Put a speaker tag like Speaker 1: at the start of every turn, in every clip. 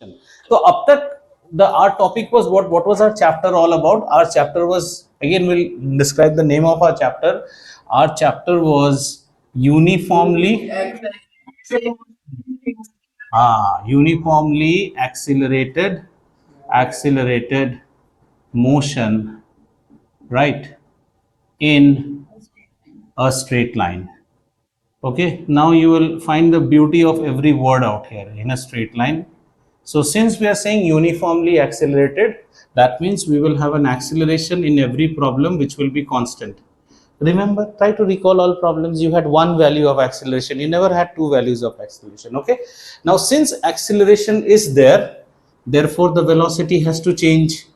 Speaker 1: तो अब तक our topic was what was our chapter all about? Our chapter was, again we'll describe the name of our chapter. Our chapter was uniformly uniformly accelerated motion, right, in a straight line. Okay, now you will find the beauty of every word out here in a straight line. So since we are saying uniformly accelerated, that means we will have an acceleration in every problem which will be constant. Remember, try to recall all problems. You had one value of acceleration, you never had two values of acceleration. Okay, now since acceleration is there, therefore the velocity has to change.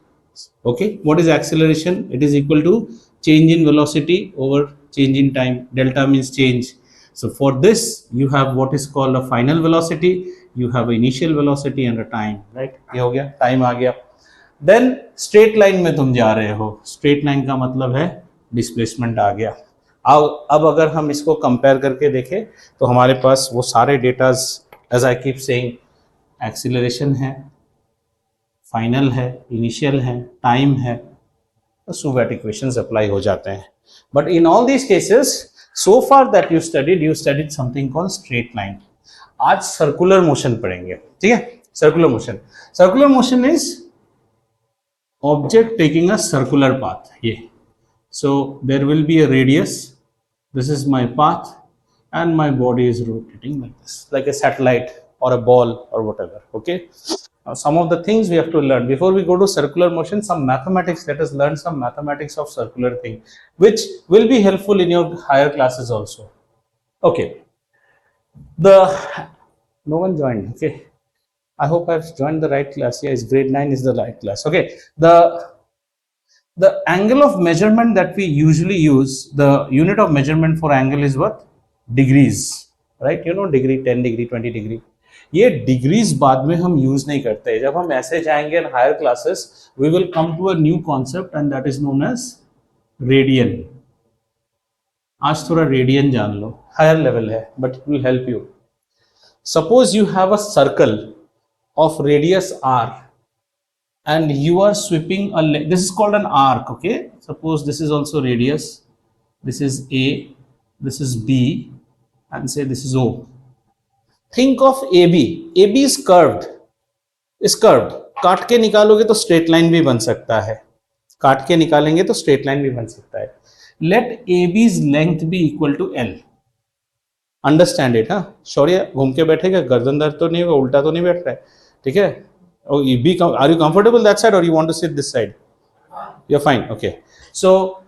Speaker 1: Okay, what is acceleration? It is equal to change in velocity over change in time. Delta means change. So for this you have what is called a final velocity, you have initial velocity and a time, right? ये हो गया, time आ गया. Then straight line में तुम जा रहे हो, straight line का मतलब है displacement आ गया. अब अगर हम इसको कंपेयर करके देखें तो हमारे पास वो सारे datas, as I keep saying, acceleration है, फाइनल है, इनिशियल है, टाइम है, तो सुवेट इक्वेशंस अप्लाई हो जाते हैं. But in all these cases so far that you studied something called straight line. आज सर्कुलर मोशन पढ़ेंगे, ठीक है? Circular motion is object taking a circular path. ये so there will be a radius, this is my path, and my body is rotating like this, like a satellite or a ball or whatever. Okay, now some of the things we have to learn before we go to circular motion. Some mathematics, let us learn some mathematics of circular thing which will be helpful in your higher classes also. Okay, no one joined. Okay, I hope I've joined the right class. Yes, grade 9 is the right class. Okay, the angle of measurement that we usually use, the unit of measurement for angle is what? Degrees, right? You know, degree, 10 degree, 20 degree. ये degrees बाद में हम use नहीं करते. जब हम ऐसे जाएंगे in higher classes, we will come to a new concept and that is known as radian. आज थोड़ा radian जान लो, higher level है, but it will help you. Suppose you have a circle of radius r and you are sweeping a this is called an arc. Okay, suppose this is also radius, this is a, this is b, and say this is o. Think of ab is curved, काट के निकालोगे तो straight line भी बन सकता है, काट के निकालेंगे तो स्ट्रेट लाइन भी बन सकता है. Let ab's length be equal to l. Understand it. हाँ, शौर्य घूम के बैठेगा, गर्दन दर्द तो नहीं होगा, उल्टा तो नहीं बैठ रहा है, ठीक है? Oh, are you comfortable that side or you want to sit this side? You're fine. Okay, so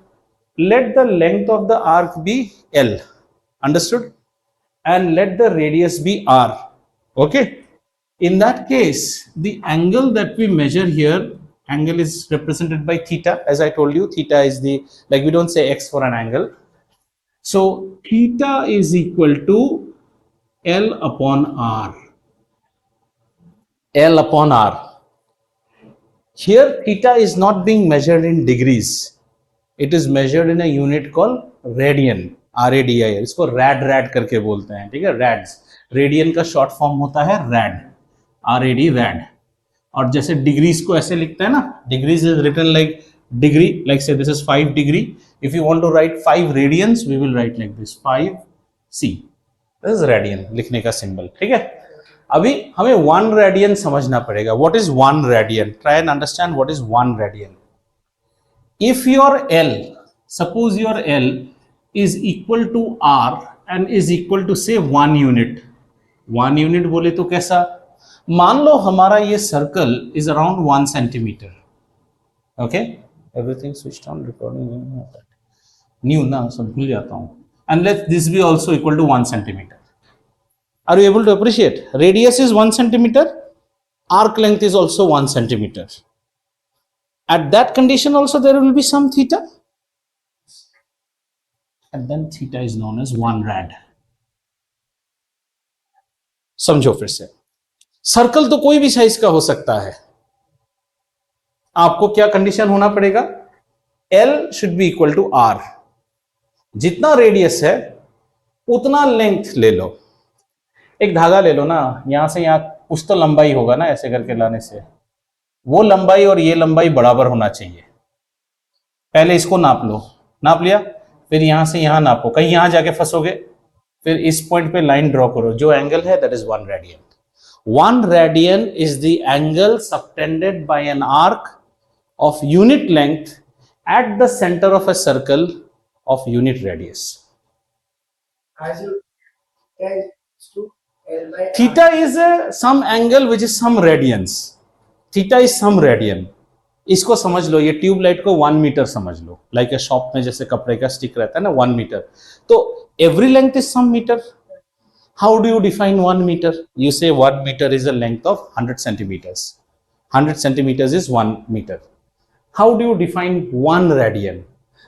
Speaker 1: let the length of the arc be L, understood, and let the radius be R. Okay, in that case the angle that we measure here, angle is represented by theta. As I told you, theta is the, like we don't say x for an angle, so theta is equal to L upon R. L upon R. Here theta is not being measured in degrees, it is measured in a unit called radian, RADIAN. इसको rad करके बोलते हैं, ठीक है? rads, radian का short form होता है rad, rad. और जैसे degrees को ऐसे लिखते हैं ना, degrees is written like degree, like say this is 5 degree. If you want to write 5 radians, we will write like this, 5c. this is radian लिखने का symbol, ठीक है? अभी हमें 1 रेडियन समझना पड़ेगा. What is 1 radian? Try and understand what is 1 radian. If your L, suppose your L is equal to R and is equal to say 1 unit. 1 unit बोले तो कैसा? मान लो हमारा ये circle is around 1 centimeter. Okay, everything switched on, recording new ना, सब भूल जाता हूं. And let this be also equal to 1 centimeter. Are you able to appreciate? Radius is 1 centimeter, arc length is also 1 centimeter. At that condition also there will be some theta, and then theta is known as 1 rad. समझो फिर से, circle तो कोई भी size का हो सकता है. आपको क्या कंडीशन होना पड़ेगा? L should be equal to R. जितना रेडियस है उतना लेंथ ले लो. एक धागा ले लो ना, यहां से यहां कुछ तो लंबाई होगा ना ऐसे करके लाने से, वो लंबाई और ये लंबाई बराबर होना चाहिए। पहले इसको नाप लो, नाप लिया, फिर यहां से यहां नापो, कहीं यहां जाके फंसोगे, फिर इस पॉइंट पे लाइन ड्रॉ करो, जो एंगल है that is 1 radian. 1 radian is the angle subtended bye an arc of unit length at the center of a circle of unit radius. Theta is some angle which is some radians. Theta is some radian. इसको समझ लो, ये tubelight को 1 metre समझ लो, like a shop में जैसे कपड़े का stick रहता है ना 1 मीटर, तो every length is some meter. How do you define 1 meter? You say 1 meter is a length of 100 centimeters. 100 centimeters is 1 meter. How do you define 1 radian?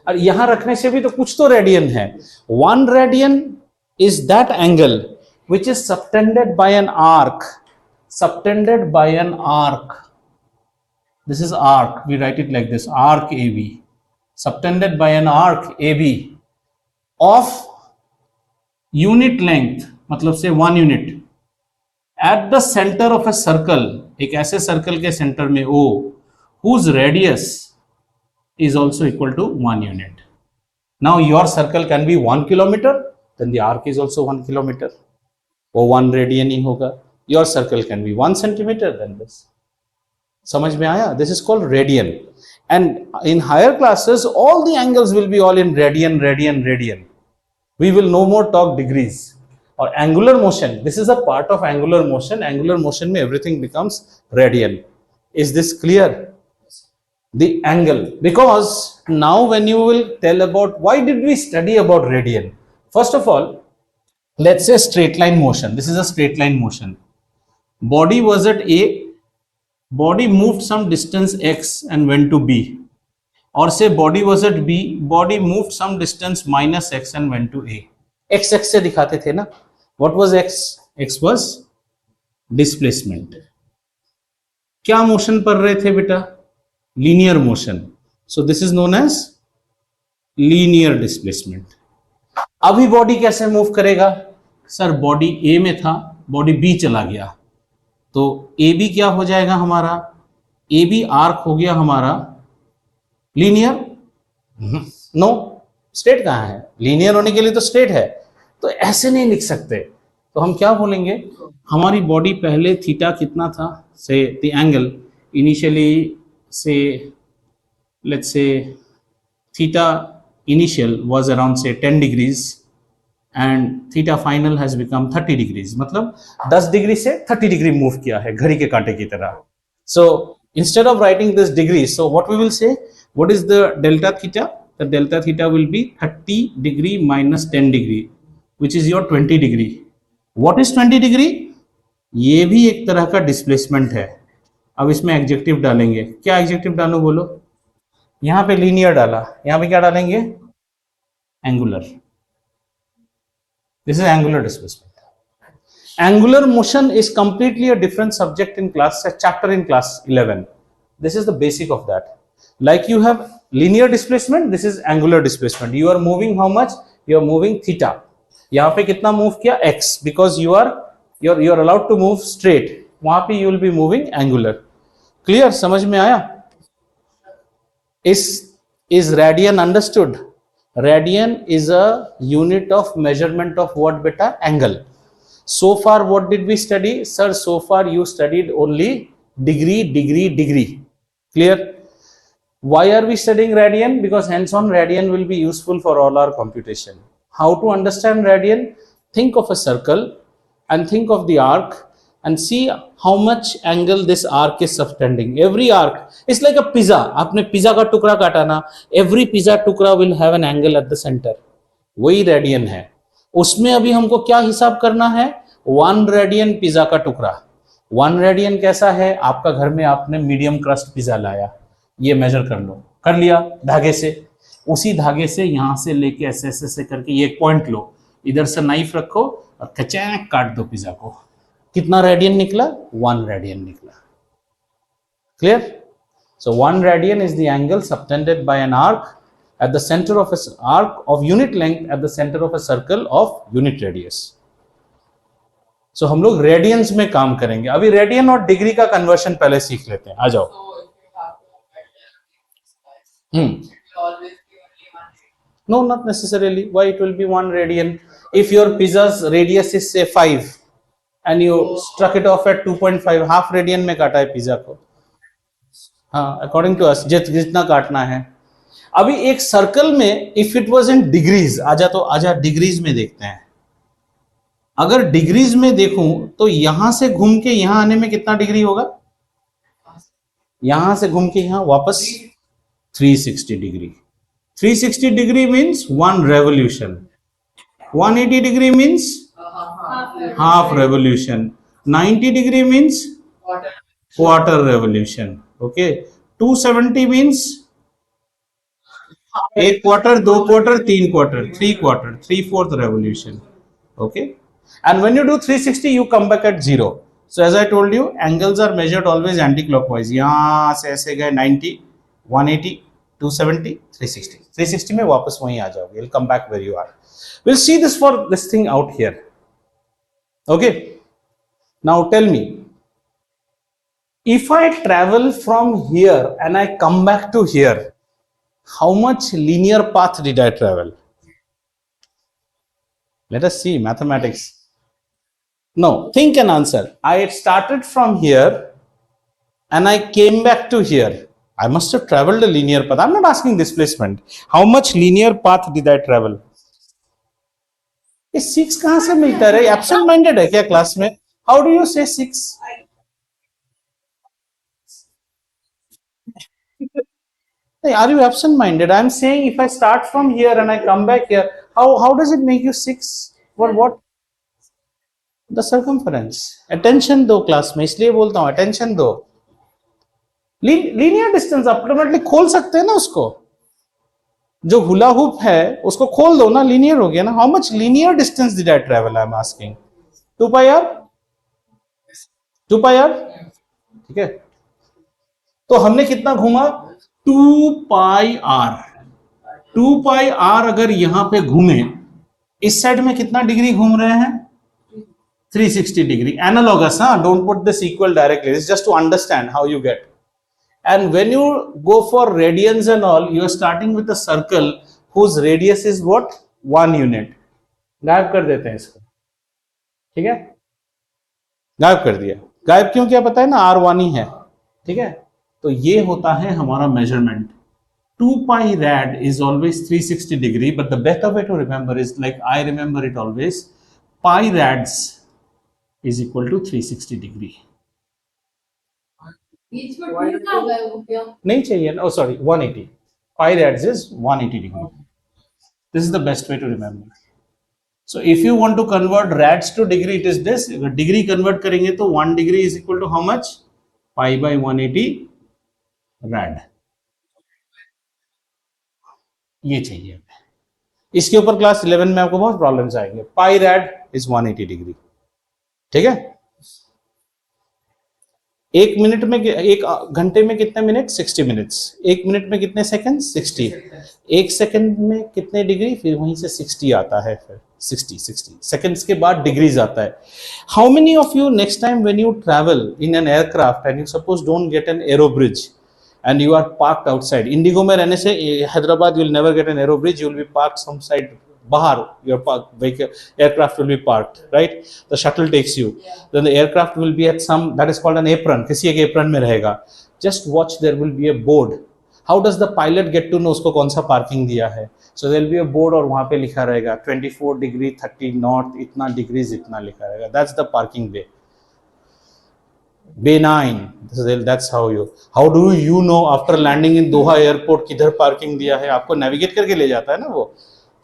Speaker 1: और यहां रखने से भी तो कुछ तो रेडियन है. 1 radian is that angle which is subtended by an arc, subtended by an arc. This is arc, we write it like this, arc AB, subtended by an arc AB of unit length, मतलब से 1 unit, at the center of a circle, एक ऐसे circle के centre में O, whose radius is also equal to 1 unit. Now your circle can be 1 kilometer, then the arc is also 1 kilometer. वो 1 radian ही होगा. Your circle can be 1 centimetre, then this. समझ में आया? This is called radian. And in higher classes all the angles will be all in radian radian radian. We will no more talk degrees. और angular motion, this is a part of angular motion. Angular motion में everything becomes radian. Is this clear? The angle, because now when you will tell about why did we study about radian, first of all let's say straight line motion. This is a straight line motion. Body was at A, body moved some distance x and went to B. Or say body was at B, body moved some distance minus x and went to A. X से दिखाते थे ना. What was x? X was displacement. क्या motion पर रहे थे बेटा? Linear motion. So this is known as linear displacement. अभी बॉडी कैसे मूव करेगा? सर बॉडी ए में था, बॉडी बी चला गया, तो ए बी क्या हो जाएगा हमारा? ए बी आर्क हो गया हमारा लीनियर. नो, स्ट्रेट कहाँ है? लीनियर होने के लिए तो स्ट्रेट है, तो ऐसे नहीं लिख सकते. तो हम क्या बोलेंगे? हमारी बॉडी पहले थीटा कितना था? से द एंगल इनिशियली से let's say theta initial was around say 10 degrees and theta final has become 30 degrees. मतलब 10 डिग्री से 30 डिग्री मूव किया है घड़ी के कांटे की तरह. So instead of writing this degree, so what we will say, what is the delta theta? The delta theta will be 30 degree minus 10 degree, which is your 20 degree. What is 20 degree? ये भी एक तरह का displacement है. अब इसमें adjective डालेंगे. क्या एडजेक्टिव डालो बोलो? यहां पे लीनियर डाला, यहां पे क्या डालेंगे? Angular. This is angular displacement. Angular motion is completely a different subject in class, chapter in class 11. This is the basic of that. Like you have linear displacement, this is angular displacement. You are moving how much? You are moving theta. यहां पे कितना move किया? X, because you are allowed to move straight. वहां पे you will be moving angular. Clear? समझ में आया? Is radian understood? Radian is a unit of measurement of what beta? Angle. So far what did we study? Sir, so far you studied only degree, degree, degree. Clear? Why are we studying radian? Because hence on radian will be useful for all our computation. How to understand radian? Think of a circle and think of the arc and see how much angle this arc is subtending. Every arc is like a pizza. आपने pizza का टुकड़ा काटा ना, every pizza टुकड़ा will have an angle at the center. वही radian है. उसमें अभी हमको क्या हिसाब करना है? 1 रेडियन पिज्जा का टुकड़ा. 1 रेडियन कैसा है? आपका घर में आपने मीडियम क्रस्ट पिज्जा लाया, ये मेजर कर लो. कर लिया धागे से. उसी धागे से यहां से लेके ऐसे ऐसे करके ये पॉइंट लो, इधर से नाइफ रखो और कचैक काट दो पिज्जा को. कितना रेडियन निकला? 1 रेडियन निकला. Clear? So 1 radian is the angle subtended bye an arc at the center of a arc of unit length at the center of a circle of unit radius. सो हम लोग radiance में काम करेंगे। अभी radian और degree का conversion पहले सीख लेते हैं, आ जाओ। No, not necessarily. Why it will be 1 radian? If your pizza's radius is say 5 and you struck it off at 2.5, half radian में काटा है पिज्जा को। हाँ, अकॉर्डिंग टू अस जितना काटना है। अभी एक सर्कल में if it was in degrees, आजा डिग्रीज में देखते हैं। अगर डिग्रीज में देखूं तो यहां से घूम के यहां आने में कितना डिग्री होगा? यहां से घूम के यहां वापस 360 degree. 360 degree means one revolution. 180 degree means half revolution. 90 degree means quarter revolution. Okay. 270 means एक क्वार्टर, दो क्वार्टर, तीन quarter, three quarter, 3/4 revolution. Okay. And when you do 360, you come back at 0. So as I told you, angles are measured always anti-clockwise. यहाँ से ऐसे गए 90, 180, 270, 360. 360 में वापस वहीं आ जाओगे. You'll come back where you are. We'll see this for this thing out here. Okay. Now tell me, if I travel from here and I come back to here, how much linear path did I travel? Let us see mathematics. No, think and answer. I started from here and I came back to here. I must have traveled a linear path. I'm not asking displacement. How much linear path did I travel? ये 6 कहां से मिलता है? Absent minded है क्या class में? How do you say 6? Are you absent minded? I'm saying if I start from here and I come back here, how does it make you 6? What? The circumference. Attention दो class में, इसलिए बोलता हूं attention दो. Linear distance automatically खोल सकते हैं ना उसको, जो हुला हुप है उसको खोल दो ना, लीनियर हो गया ना. How much linear distance did I travel? I am asking. 2 pi R, 2 pi R. ठीक है, तो हमने कितना घूमा? 2 पाई आर. 2 पाई आर अगर यहां पे घूमे, इस साइड में कितना डिग्री घूम रहे हैं? 360 डिग्री. एनालॉगस, हाँ, don't put this equal directly, it's just to understand how you get. And when you go for radians and all, you are starting with a circle whose radius is what? 1 unit. गायब कर देते हैं इसको. ठीक है, गायब कर दिया. गायब क्यों किया पता है ना? R1 ही है. ठीक है, तो ये होता है हमारा measurement. 2 pi rad is always 360 degree, but the better way to remember is like I remember it always. Pi rads is equal to 360 degree. नहीं चाहिए ना. Sorry, 180. Pi rads is 180 degree. This is the best way to remember. So if you want to convert rads to degree, it is this. अगर degree convert करेंगे तो 1 degree is equal to how much? Pi by 180 rad. ये चाहिए. इसके ऊपर class 11 में आपको बहुत प्रॉब्लम्स आएंगे. Pi rad is 180 degree. ठीक है, एक मिनट में, एक घंटे में कितने मिनट? 60 मिनट्स. एक मिनट में कितने सेकंड? 60. एक सेकंड में कितने डिग्री? फिर वहीं से 60 आता है. फिर 60 सेकंड्स के बाद डिग्रीज आता है. How many of you next time when you travel in an aircraft and you suppose don't get an aero bridge and you are parked outside? IndiGo में रहने से Hyderabad you will never get an aero bridge. You will be parked some side bahar. Your aircraft will be parked, right? The shuttle takes you, then the aircraft will be at some, that is called an apron. किसी एक apron में रहेगा. Just watch, there will be a board. How does the pilot get to know उसको कौन सा parking दिया है? So there will be a board और वहाँ पे लिखा रहेगा 24 degree 30 north, इतना degrees इतना लिखा रहेगा. That's the parking bay. Bay 9. That's how do you know after landing in Doha airport किधर parking दिया है? आपको navigate करके ले जाता है ना वो.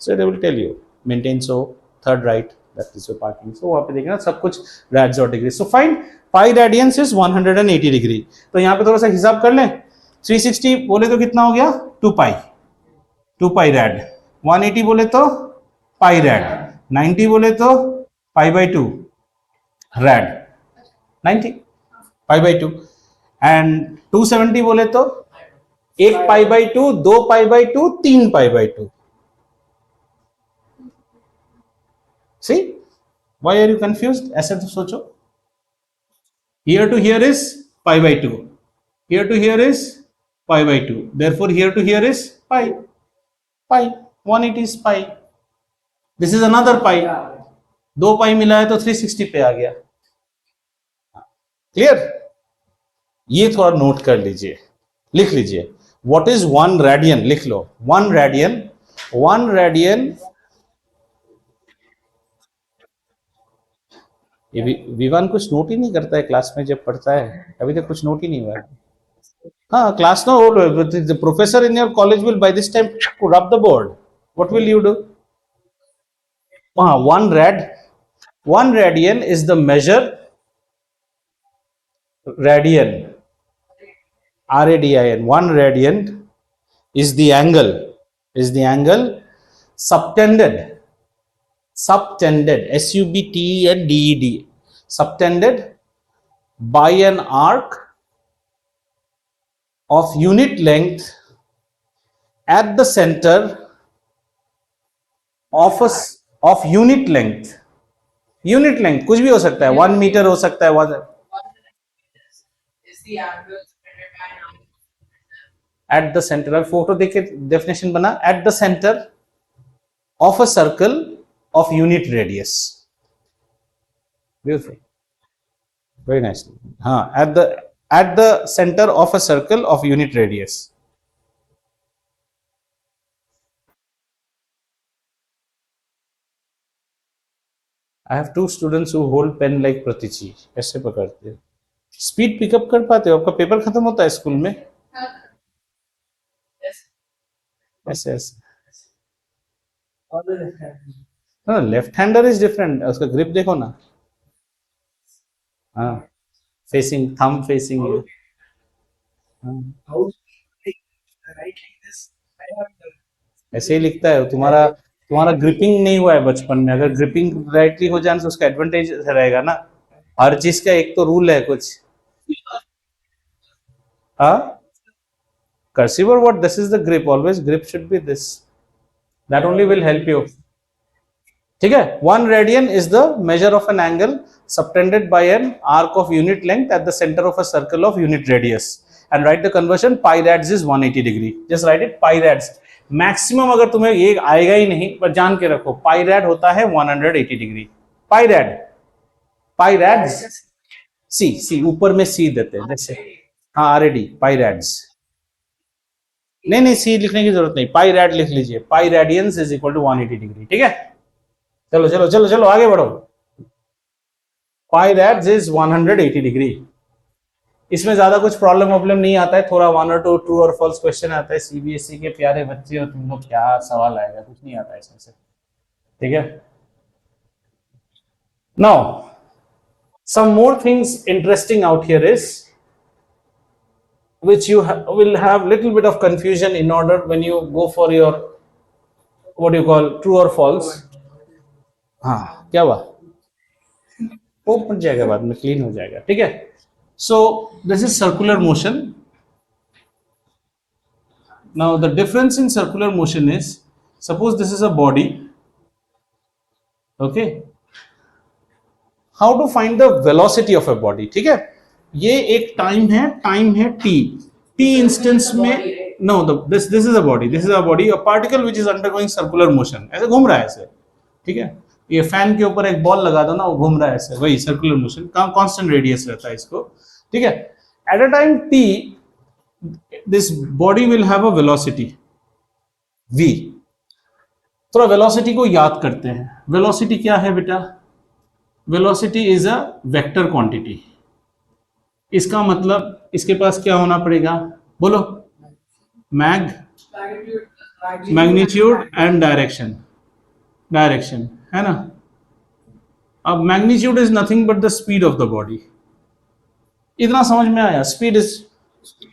Speaker 1: So they will tell you maintain so third right, that is your parking. So वहाँ पे देखना सब कुछ rads और degree. So find pi radians is 180 degree. तो यहाँ पे थोड़ा सा हिसाब कर लें. 360 बोले तो कितना हो गया? 2 pi rad. 180 बोले तो pi rad. 90 बोले तो pi by 2 rad. 90 pi by 2 and 270 बोले तो 1 pi by 2, 2 pi by 2, 3 pi by 2. See, why are you confused? ऐसे तो सोचो, here to here is pi by 2, here to here is pi by 2, therefore here to here is pi, pi 180 is pi, this is another pi, दो पाई मिला है तो 360 पे आ गया। Clear? ये थोड़ा नोट कर लीजिए, लिख लीजिए। What is 1 radian? लिख लो 1 रेडियन। 1 रेडियन, ये विवान कुछ नोट ही नहीं करता है क्लास में जब पढ़ता है, अभी तक कुछ नोट ही नहीं हुआ है। हाँ, class no, the professor in your college will by this time rub the board. What will you do? One radian is the measure, radian, RADIN. 1 radian is the angle, subtended, SUBTENDED, subtended by an arc of unit length at the center of unit length. Unit length कुछ भी हो सकता है, 1 metre हो सकता है, at the centre. अब photo देख के डेफिनेशन बना, at the centre of a circle of unit radius. Beautiful, very nice. हाँ, at the center of a circle of unit radius. I have 2 students who hold pen like Pratichi. ऐसे पकड़ते हैं। Speed pickup कर पाते हो? आपका paper खत्म होता है स्कूल में? ऐसे ऐसे। हाँ, लेफ्ट हैंडर इज डिफरेंट, उसका ग्रिप देखो ना। हाँ, फेसिंग, थंब फेसिंग। ऐसे ही लिखता है। तुम्हारा ग्रिपिंग नहीं हुआ है बचपन में। अगर ग्रिपिंग राइटली हो जाने से उसका एडवांटेज रहेगा ना। हर चीज का एक तो रूल है कुछ। हाँ, कर्सिव और what? This is the grip, always grip should be this, that only will help you. ठीक है, 1 radian is the measure of an angle subtended by an arc of unit length at the center of a circle of unit radius, and write the conversion. Pi rads is 180 degree. Just write it, pi rads. Maximum अगर तुम्हें ये आएगा ही नहीं, पर जान के रखो पाई red होता है 180 डिग्री। पाई रैड सी ऊपर में सी देते हैं जैसे। हाँ, आरएडी, पाई रैड्स। नहीं, सी लिखने की जरूरत नहीं, पाई रैड लिख लीजिए। Pi radians is equal to 180 degree. ठीक है, चलो चलो चलो चलो आगे बढ़ो। Pi rads is 180 degree. इसमें ज्यादा कुछ प्रॉब्लम नहीं आता है, थोड़ा 1 और 2 ट्रू और फॉल्स क्वेश्चन आता है। सीबीएसई के प्यारे बच्चे हो तुम लोग, क्या सवाल आएगा, कुछ नहीं आता है इसमें से। ठीक है, now some more things interesting out here is, which you will have little bit of confusion in order when you go for your what do you call true or false. हाँ, क्या हुआ? वो बन जाएगा, बाद में क्लीन हो जाएगा। ठीक है, so this is circular motion. Now the difference in circular motion is, suppose this is a body, okay, how to find the velocity of a body. ठीक है, ये एक टाइम है t इंस्टेंस में। no, this is a body, a particle which is undergoing circular motion, ऐसे घूम रहा है ऐसे। ठीक है, ये फैन के ऊपर एक बॉल लगा दो ना, वो घूम रहा है ऐसे, वही सर्कुलर मोशन का कांस्टेंट रेडियस रहता है इसको। ठीक है, at a time t this body will have a velocity v। थोड़ा वेलोसिटी को याद करते हैं। वेलोसिटी क्या है बेटा? Velocity is a vector quantity. इसका मतलब इसके पास क्या होना पड़ेगा? बोलो, मैग्नीट्यूड एंड डायरेक्शन है ना। अब magnitude is nothing but the speed of the body. इतना समझ में आया? स्पीड इज,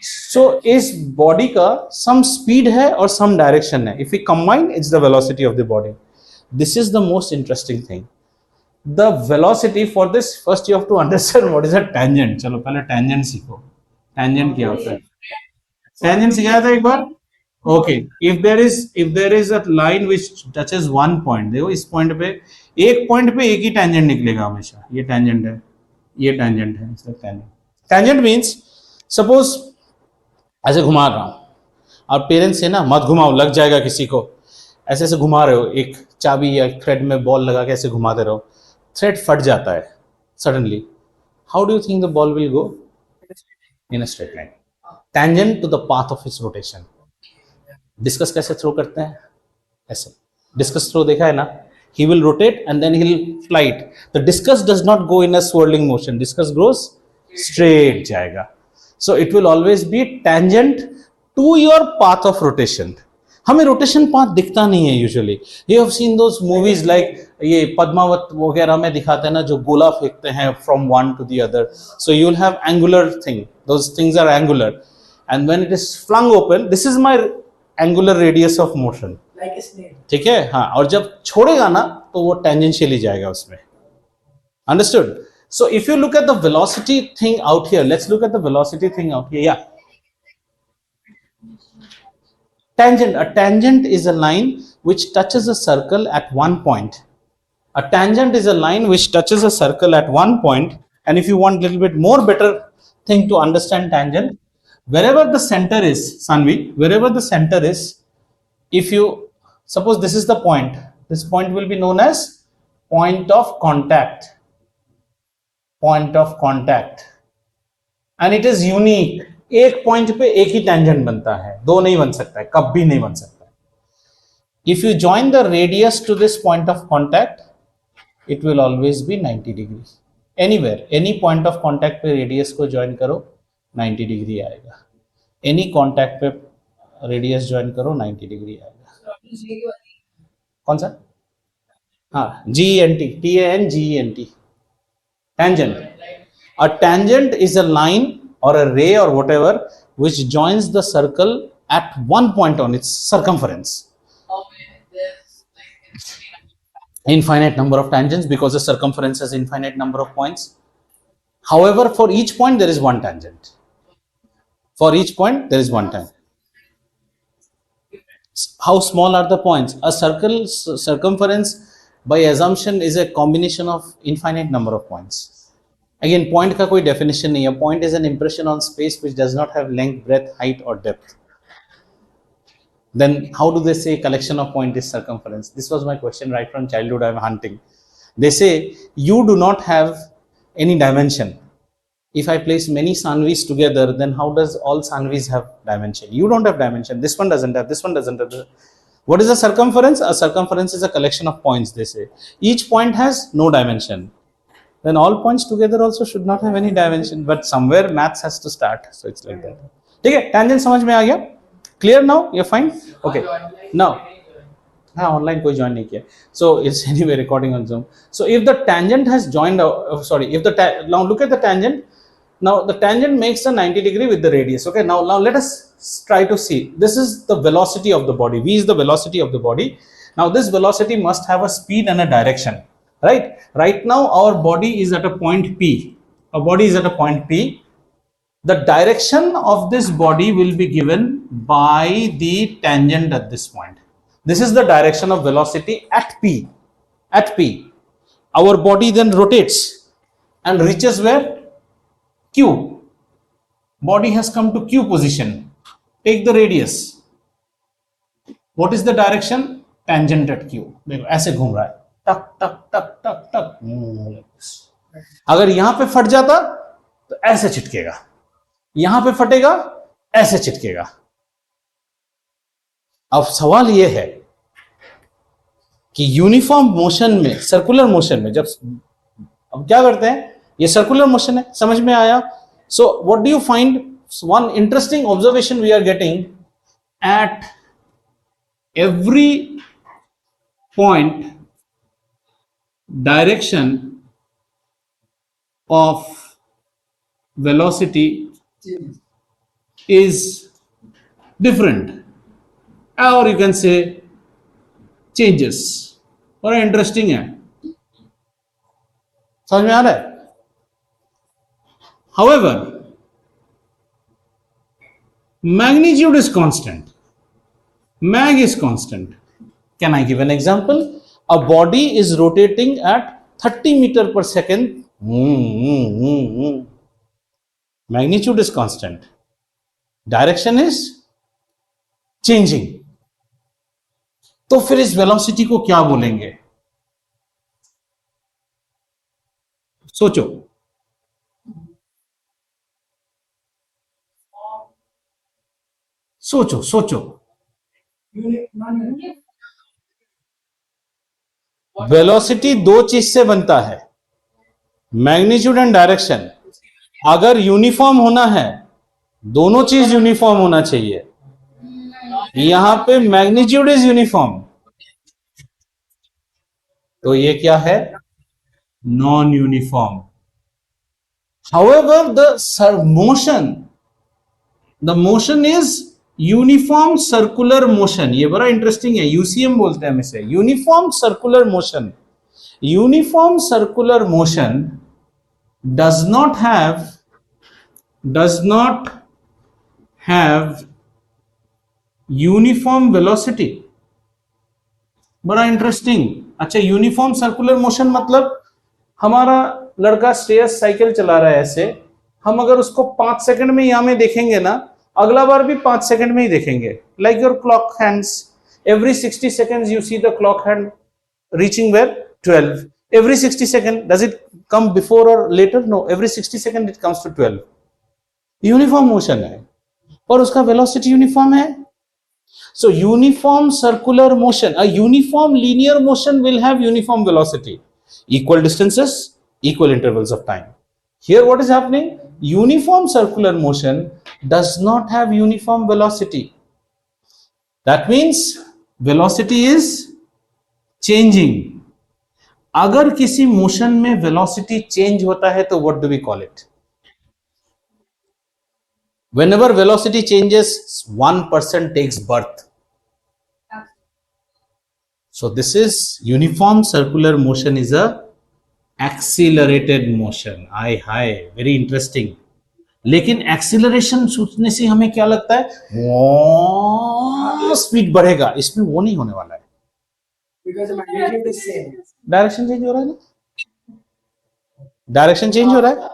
Speaker 1: सो इस बॉडी का सम स्पीड है और सम डायरेक्शन है। If we combine, it's the velocity of the body. This is the most interesting thing, the velocity. For this first you have to understand what is a tangent. चलो पहले tangent सीखो। Tangent क्या होता है? Tangent सिखाया था एक बार, okay, if there is a line which touches one point, देखो इस पॉइंट पे एक पॉइंट पे एक ही टेंजेंट निकलेगा हमेशा, ये टेंजेंट है, ये टेंजेंट है, इसका टेंजेंट। टेंजेंट मींस सपोज ऐसे घुमा रहा हूं, और पेरेंट्स से ना मत घुमाओ लग जाएगा किसी को, ऐसे ऐसे घुमा रहे हो, एक चाबी या थ्रेड में बॉल लगा के ऐसे घुमाते रहो, थ्रेड फट जाता है suddenly, how do you think the ball will go? In a straight line, tangent to the path of its rotation. Discuss कैसे थ्रो करते हैं? ऐसे डिस्कस थ्रो देखा है ना, he will rotate and then he'll flight, the discus does not go in a swirling motion, discus goes straight जाएगा, so it will always be tangent to your path of rotation। हमें rotation path दिखता नहीं है usually, you have seen those movies like ये पद्मावत वगैरह में दिखाते हैं ना, जो गोला फेंकते हैं from one to the other, so you will have angular thing, those things are angular, and when it is flung open, this is my angular radius of motion, ठीक है, हाँ, और जब छोड़ेगा ना तो वो टेंजेंशियली जाएगा उसमें, understood? So if you look at the velocity thing out here, let's look at the velocity thing out here, या tangent, a tangent is a line which touches a circle at one point, a tangent is a line which touches a circle at one point, and if you want a little bit more better thing to understand tangent, wherever the center is, Sanvi, wherever the center is, if you suppose this is the point, this point will be known as point of contact, point of contact, and it is unique, एक point पे एक ही tangent बनता है, दो नहीं बन सकता है, कभी नहीं बन सकता है। If you join the radius to this point of contact, it will always be 90 degree, anywhere, any point of contact पे रेडियस को ज्वाइन करो 90 डिग्री आएगा, एनी कॉन्टैक्ट पे रेडियस ज्वाइन करो 90 डिग्री आएगा। कौन सा? हाँ, GENT, TANGENT, tangent, a tangent is a line or a ray or whatever which joins the circle at one point on its circumference. Infinite number of tangents, because the circumference has infinite number of points. However, for each point there is one tangent. For each point there is one tangent. How small are the points? A circle's circumference by assumption is a combination of infinite number of points. Again, point का कोई definition नहीं है, point is an impression on space which does not have length, breadth, height or depth. Then how do they say collection of point is circumference? This was my question right from childhood. I am hunting. They say you do not have any dimension. If I place many Sanvis together, then how does all Sanvis have dimension? You don't have dimension. This one doesn't have, this one doesn't have. What is a circumference? A circumference is a collection of points, they say. Each point has no dimension. Then all points together also should not have any dimension, but somewhere maths has to start, so it's like that. ठीक है, tangent समझ में आ गया? Clear now? You're fine? Okay. Now, हाँ, online कोई join नहीं किया, so it's anyway recording on Zoom. So if the tangent has joined, if the now look at the tangent. Now the tangent makes a 90 degree with the radius. Okay. Now let us try to see. This is the velocity of the body. V is the velocity of the body. Now this velocity must have a speed and a direction. Right now our body is at a point P. Our body is at a point P. The direction of this body will be given by the tangent at this point. This is the direction of velocity at P. At P. Our body then rotates and reaches where? Q. Body has come to Q position. Take the radius. What is the direction? Tangent at Q. देखो ऐसे घूम रहा है, टक टक टक टक टक। अगर यहां पे फट जाता तो ऐसे चिटकेगा, यहां पे फटेगा ऐसे चिटकेगा। अब सवाल यह है कि यूनिफॉर्म मोशन में, सर्कुलर मोशन में, जब अब क्या करते हैं, ये सर्कुलर मोशन है, समझ में आया? So what do you find? One interesting observation we are getting, at every point direction of velocity is different, or you can say changes. और इंटरेस्टिंग है, समझ में आ रहा है? However, magnitude is constant. mag is constant. Can I give an example? A body is rotating at 30 meter per second. Magnitude is constant. Direction is changing. तो फिर इस velocity को क्या बोलेंगे? सोचो. सोचो सोचो. वेलोसिटी दो चीज से बनता है, मैग्नीट्यूड एंड डायरेक्शन. अगर यूनिफॉर्म होना है, दोनों चीज यूनिफॉर्म होना चाहिए. यहां पे मैग्नीट्यूड इज यूनिफॉर्म, तो ये क्या है? Non uniform. However the motion is uniform circular motion. ये बड़ा इंटरेस्टिंग है, यूसीएम बोलते हैं हम इसे, uniform circular motion. Uniform circular motion does not have uniform velocity. बड़ा इंटरेस्टिंग. अच्छा, यूनिफॉर्म सर्कुलर मोशन मतलब हमारा लड़का स्टेयर्स साइकिल चला रहा है ऐसे, हम अगर उसको 5 सेकंड में यहां में देखेंगे ना, अगला बार भी 5 सेकंड में ही देखेंगे. Like your clock hands, every 60 seconds you see the clock hand reaching where? 12. Every 60 seconds, does it come before or later? No, every 60 seconds it comes to 12. Uniform motion है और उसका वेलोसिटी यूनिफॉर्म है. So uniform circular motion, a uniform linear motion will have uniform velocity, equal distances, equal intervals of time. Here what is happening? Uniform circular motion does not have uniform velocity. That means velocity is changing. अगर किसी motion में velocity change होता है तो what do we call it? Whenever velocity changes, one person takes birth. So this is uniform circular motion is a accelerated motion. Hi, very interesting. लेकिन acceleration सोचने से हमें क्या लगता है? स्पीड बढ़ेगा. इसमें वो नहीं होने वाला है. डायरेक्शन चेंज हो रहा है ना, डायरेक्शन चेंज हो रहा है.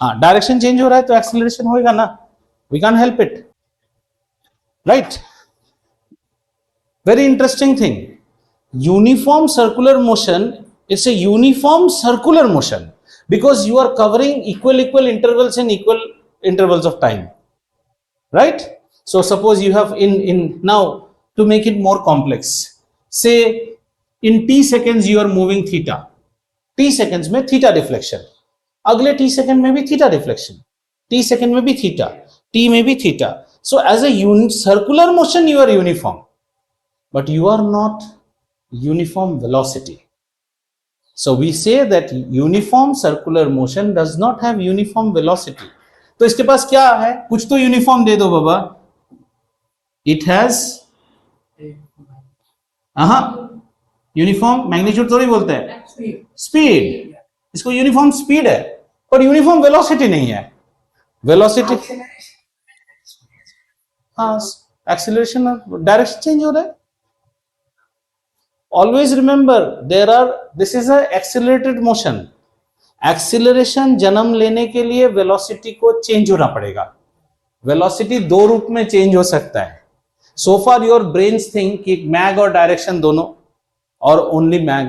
Speaker 1: हाँ, डायरेक्शन चेंज हो रहा है तो एक्सीलरेशन होएगा ना. We can't help it, right? Very interesting thing. Uniform circular motion, it's a uniform circular motion because you are covering equal intervals and equal intervals of time, right? So suppose you have in now to make it more complex, say in t seconds you are moving theta. t seconds में theta deflection, अगले t second में भी theta deflection, t second में भी theta, t में भी theta. So as a circular motion you are uniform, but you are not uniform velocity. So we say that uniform circular motion does not have uniform velocity. तो इसके पास क्या है? कुछ तो यूनिफॉर्म दे दो बाबा. It has यूनिफॉर्म मैग्नीट्यूड थोड़ी बोलते हैं, स्पीड. इसको यूनिफॉर्म स्पीड है पर यूनिफॉर्म वेलोसिटी नहीं है. वेलोसिटी, हाँ, एक्सीलरेशन और डायरेक्शन चेंज हो रहा है. Always remember this is a accelerated motion. Acceleration जन्म लेने के लिए वेलोसिटी को चेंज होना पड़ेगा. वेलोसिटी दो रूप में चेंज हो सकता है. So far your brains think कि मैग और डायरेक्शन दोनों, और only mag.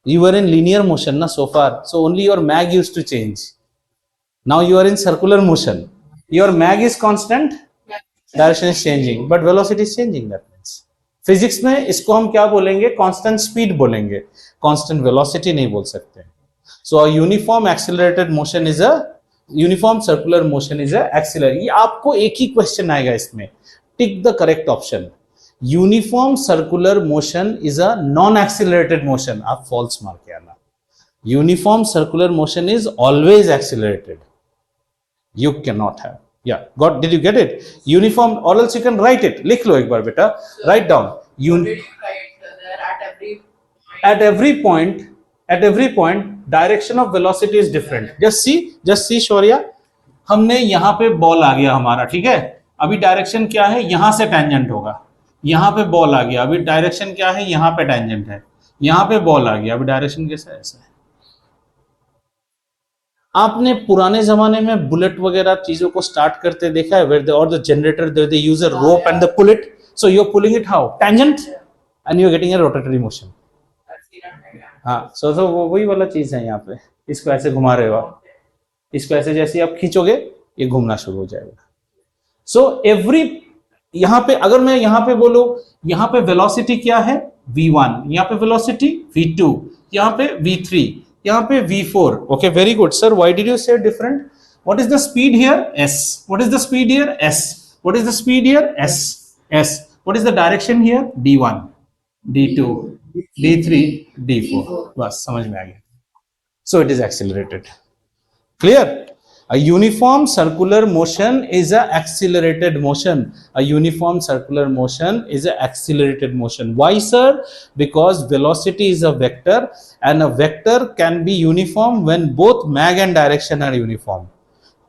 Speaker 1: You were in linear motion na so far, so only your mag used to change. Now you are in circular motion. Your mag is constant, direction is changing, but velocity is changing. That means physics में इसको हम क्या बोलेंगे? Constant speed बोलेंगे, constant velocity नहीं बोल सकते. सो uniform accelerated motion is a uniform circular motion is a accelerate. ये आपको एक ही क्वेश्चन आएगा इसमें, tick the correct option. Uniform circular motion is a non accelerated motion. आप फॉल्स मार के आना. Uniform circular motion is always accelerated. You can not have. Yeah, did you get it? Uniform, or else you can write it. लिख लो एक बार बेटा, write down. At every point, direction of velocity is different. Just see Shaurya, हमने यहाँ पे ball आ गया हमारा, ठीक है. अभी डायरेक्शन क्या है? यहां से टेंजेंट होगा. यहां पे बॉल आ गया, अभी डायरेक्शन क्या है, यहां पे टेंजेंट है, यहां पे बॉल आ गया, अभी डायरेक्शन कैसा है, ऐसा है। आपने पुराने जमाने में बुलेट वगैरह चीजों को स्टार्ट करते देखा है, वेयर और the generator they use a rope and the pull it, so you are pulling it how, tangent, and you are getting a rotatory motion. हाँ, सो वो वही वाला चीज है यहाँ पे। इसको ऐसे घुमा रहे हो आप, इसको ऐसे जैसे आप खींचोगे ये घूमना शुरू हो जाएगा। सो एवरी, यहां पे अगर मैं यहां पे बोलूं, यहां पे वेलोसिटी क्या है v1, यहां पे वेलोसिटी v2, यहां पे v3, यहां पे v4। Okay, very good sir, why did you say different? What is the speed here, s, what is the speed here, s, what is the speed here, s, s, what is the direction here, d1, d2, d3, d4। बस समझ में आ गया। So it is accelerated. Clear? A uniform circular motion is a accelerated motion. A uniform circular motion is a accelerated motion. Why, sir? Because velocity is a vector, and a vector can be uniform when both mag and direction are uniform.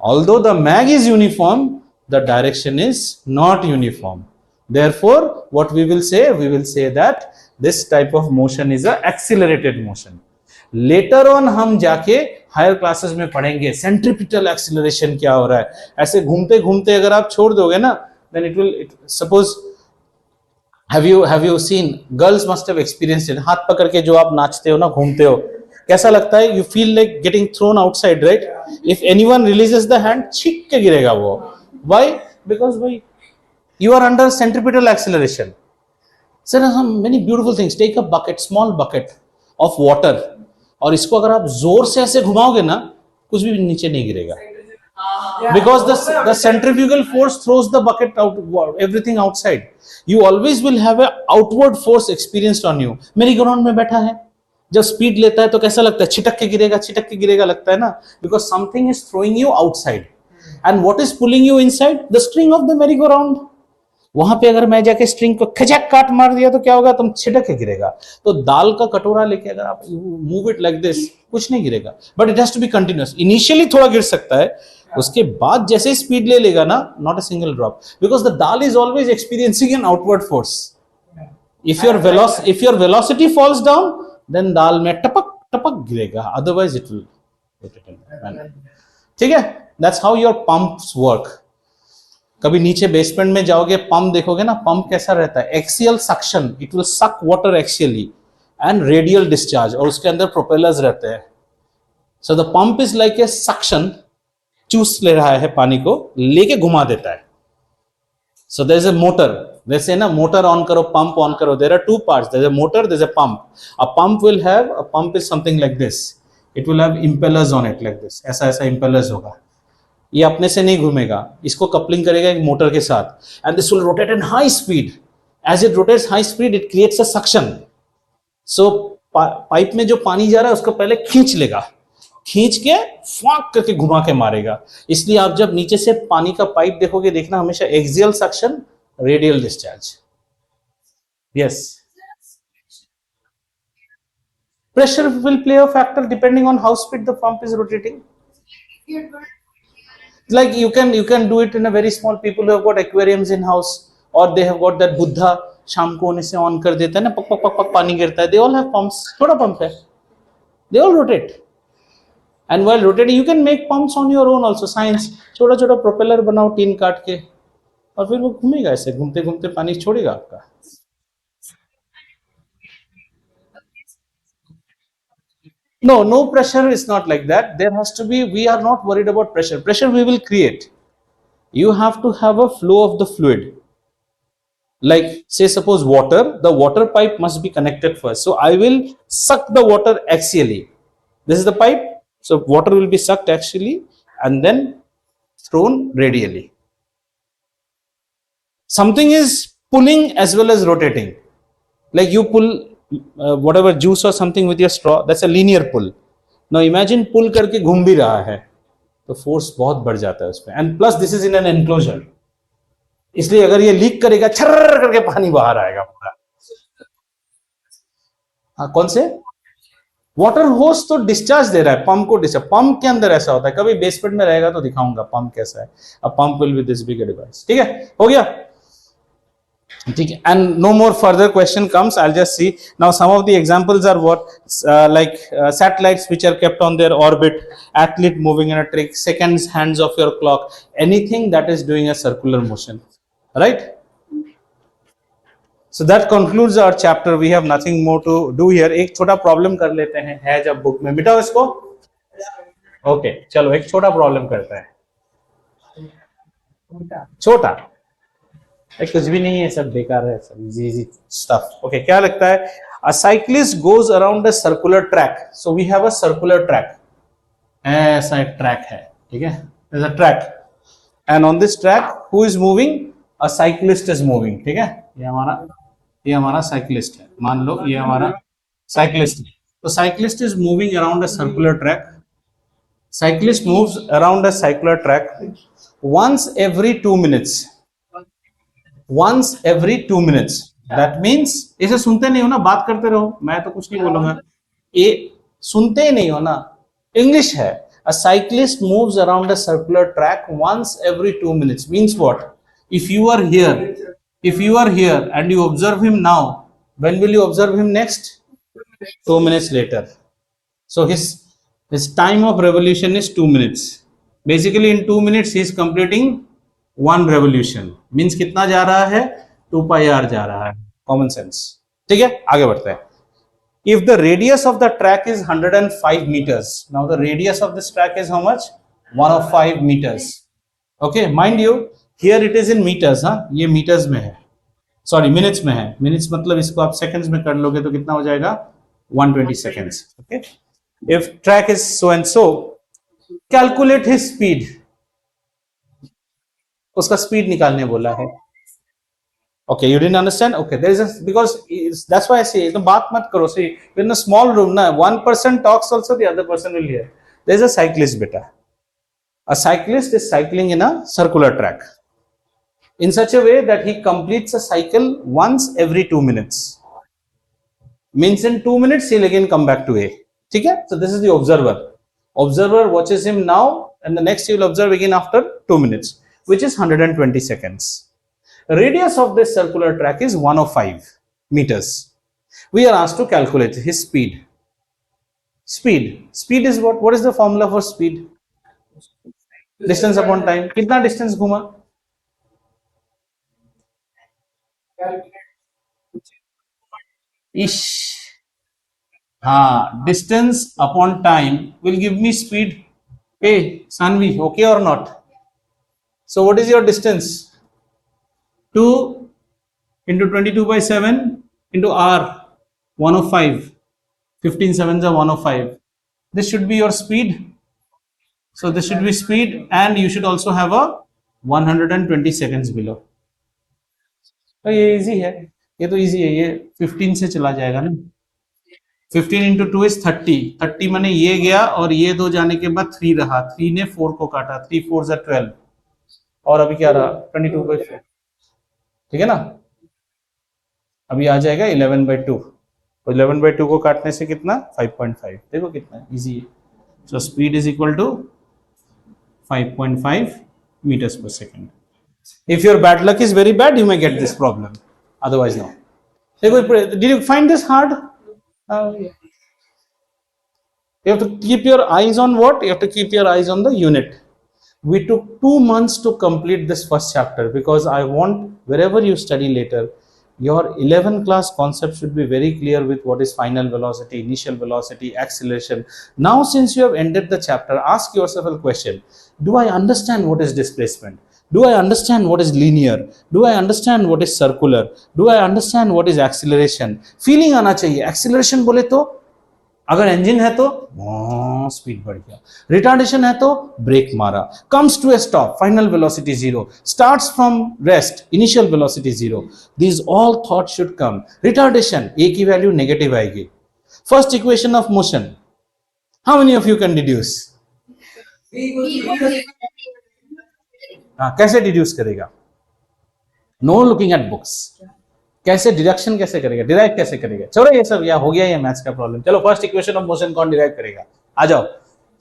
Speaker 1: Although the mag is uniform, the direction is not uniform. Therefore, what we will say? We will say that this type of motion is a accelerated motion. Later on हम जाके higher classes में पढ़ेंगे centripetal acceleration क्या हो रहा है। ऐसे घूमते घूमते अगर आप छोड़ दोगे ना, then it will, suppose have you seen, girls must have experienced it, हाथ पकड़ के जो आप नाचते हो ना, घूमते हो, कैसा लगता है, you feel like getting thrown outside, right? If anyone releases the hand, छिक के गिरेगा वो। व्हाई? बिकॉज भाई you are under centripetal acceleration. Sir, some many beautiful things. Take a bucket, small bucket of water, और इसको अगर आप जोर से ऐसे घुमाओगे ना, कुछ भी नीचे नहीं गिरेगा, because the centrifugal force throws the bucket out, everything outside. You always will have a outward force experienced on you. मेरी ग्राउंड में बैठा है, जब स्पीड लेता है तो कैसा लगता है, छिटक के गिरेगा, छिटक के गिरेगा लगता है ना, because something is throwing you outside, and what is pulling you inside? The string of the merry-go-round. वहां पे अगर मैं जाके स्ट्रिंग को खचक काट मार दिया तो क्या होगा, तुम छिटक के गिरेगा। तो दाल का कटोरा लेके अगर आप मूव इट लाइक दिस, कुछ नहीं गिरेगा, but it has to be continuous. Initially थोड़ा गिर सकता है, उसके बाद जैसे स्पीड ले लेगा ना, not a single drop, because the dal is always experiencing an outward force. If your velocity falls down, then दाल में टपक टपक गिरेगा, अदरवाइज इट विल। ठीक है, that's how your pumps work. कभी नीचे बेसमेंट में जाओगे, पंप देखोगे ना, पंप कैसा रहता है, एक्सियल सक्शन, इट विल सक water axially, and radial discharge, और उसके अंदर प्रोपेलर्स रहते हैं। So the pump is like a suction, चूस ले रहा है पानी को, लेके घुमा देता है। So there is a motor, वैसे ना मोटर ऑन करो, पंप ऑन करो, there are two parts, there is a motor, there is a pump. A pump will have, a pump is something like this, it will have impellers on it like this, ऐसा ऐसा impellers होगा। ये अपने से नहीं घूमेगा, इसको coupling करेगा एक मोटर के साथ, and this will rotate in high speed. As it rotates high speed, it creates a suction. So pipe में जो पानी जा रहा है उसको पहले खींच लेगा, खींच के फाक करके घुमा के मारेगा। इसलिए आप जब नीचे से पानी का पाइप देखोगे, देखना हमेशा axial suction, radial discharge. Yes, pressure will play a factor depending on how speed the pump is rotating. Like you can do it in a very small, people who have got aquariums in house, or they have got that buddha, शाम को होने से on कर देता है ना, पक पक पक पक पानी गिरता है, they all have pumps, छोटा पंप है, they all rotate, and while rotating you can make pumps on your own also, science, छोटा छोटा प्रोपेलर बनाओ टीन काट के, और फिर वो घूमेगा, ऐसे घूमते घूमते पानी छोड़ेगा आपका। No pressure is not like that, there has to be, we are not worried about pressure we will create. You have to have a flow of the fluid, like say suppose water, the water pipe must be connected first, so I will suck the water axially, this is the pipe, so water will be sucked axially and then thrown radially. Something is pulling as well as rotating, like you pull whatever juice or something with your straw, that's a linear pull. Now imagine pull करके घूम भी रहा है, तो force बहुत बढ़ जाता है उसमें, and plus this is in an enclosure, इसलिए अगर ये लीक करेगा, छर्र करके पानी बाहर आएगा पूरा। हाँ, कौन से वाटर होस तो डिस्चार्ज दे रहा है, पंप को डिस्चार्ज, पंप के अंदर ऐसा होता है, कभी बेसमेंट में रहेगा तो दिखाऊंगा पंप कैसा है। अब pump will be this big device, ठीक है, हो गया। ठीक है, and no more further question comes. I'll just see now. Some of the examples are what like satellites which are kept on their orbit, athlete moving in a trick, seconds, hands of your clock, anything that is doing a circular motion, right? So that concludes our chapter. We have nothing more to do here. एक छोटा problem कर लेते हैं, है जब book में, मिटाओ इसको. ओके, चलो एक छोटा प्रॉब्लम करते हैं. छोटा कुछ भी नहीं है, सब बेकार है, सब इजी स्टफ. ओके, क्या लगता है? A cyclist goes around a circular track. So we have a circular track. ऐसा एक ट्रैक है, ठीक है, there's a track and on this track who is moving? A cyclist is moving. ठीक है, ये हमारा साइक्लिस्ट है, मान लो ये हमारा साइक्लिस्ट है. तो cyclist is moving around a circular track. Cyclist moves around a circular track once every 2 minutes. once every 2 minutes. That means इसे सुनते नहीं हो ना, बात करते रहो, मैं तो कुछ नहीं बोलूंगा. ये सुनते ही नहीं हो ना, इंग्लिश है. A cyclist moves around a circular track once every 2 minutes. Means what? If you are here and you observe him now, when will you observe him next? 2 minutes later. So his time of revolution is 2 minutes. Basically in 2 minutes he is completing one revolution. Means कितना जा रहा है? 2 pi r जा रहा है. Common sense. ठीक है, आगे बढ़ते हैं. If the radius of the track is 105 meters, now the radius of this track is how much? 105 meters. Okay, mind you, here it is in meters. हाँ, ये meters में है, sorry minutes में है. Minutes मतलब इसको आप seconds में कर लोगे तो कितना हो जाएगा? 120 seconds. Okay, if track is so and so, calculate his speed. उसका स्पीड निकालने बोला है. Okay, you didn't understand? Okay, there is a, because that's why I say, तो बात मत करो. See, we're in a small room ना, one person talks also, the other person will hear. There is a cyclist beta. A cyclist is cycling in a circular track in such a way that he completes a cycle once every 2 minutes. Means in 2 minutes he'll again come back to A. ठीक है? So this is the observer. Observer watches him now, and the next he will observe again after 2 minutes, which is 120 seconds. Radius of this circular track is 105 meters. We are asked to calculate his speed. Speed is what? What is the formula for speed? Distance upon time. कितना distance घूमा? Ish. हाँ, distance upon time will give me speed. Hey, Sanvi, okay or not? So what is your distance? 2 into 22 by 7 into r, 105. 15 sevens are 105. This should be your speed. So this should be speed, and you should also have a 120 seconds below. तो ये easy है, ये तो easy है. ये 15 से चला जाएगा ना. 15 into 2 is 30. 30 माने ये गया और ये दो जाने के बाद 3 रहा. 3 ने 4 को काटा. 3 4s are 12. और अभी क्या रहा? 22 by 4. ठीक है ना. अभी आ जाएगा 11 by 2. तो 11 by 2 को काटने से कितना? 5.5. देखो कितना इजी है. So speed is equal to 5.5 meters per second. If your bad luck is very bad, you may get this problem. Otherwise, no. Did you find this hard? Yeah. You have to keep your eyes on what? You have to keep your eyes on the unit. We took 2 months to complete this first chapter because I want wherever you study later, your 11th class concept should be very clear with what is final velocity, initial velocity, acceleration. Now, since you have ended the chapter, ask yourself a question. Do I understand what is displacement? Do I understand what is linear? Do I understand what is circular? Do I understand what is acceleration? Feeling आना चाहिए. Acceleration बोले तो अगर engine है तो speed बढ़ गया, retardation है तो ब्रेक मारा, comes to a stop, final velocity 0, starts from rest, initial velocity 0. These all thought should come. Retardation, A की वैल्यू नेगेटिव आएगी. First equation of motion, how many of you can deduce? कैसे deduce करेगा? No looking at books. कैसे deduction कैसे करेगा? Derive कैसे करेगा? चलो ये सब या हो गया, ये मैथ्स का प्रॉब्लम. चलो फर्स्ट इक्वेशन ऑफ मोशन कौन डिराइव करेगा? आ जाओ.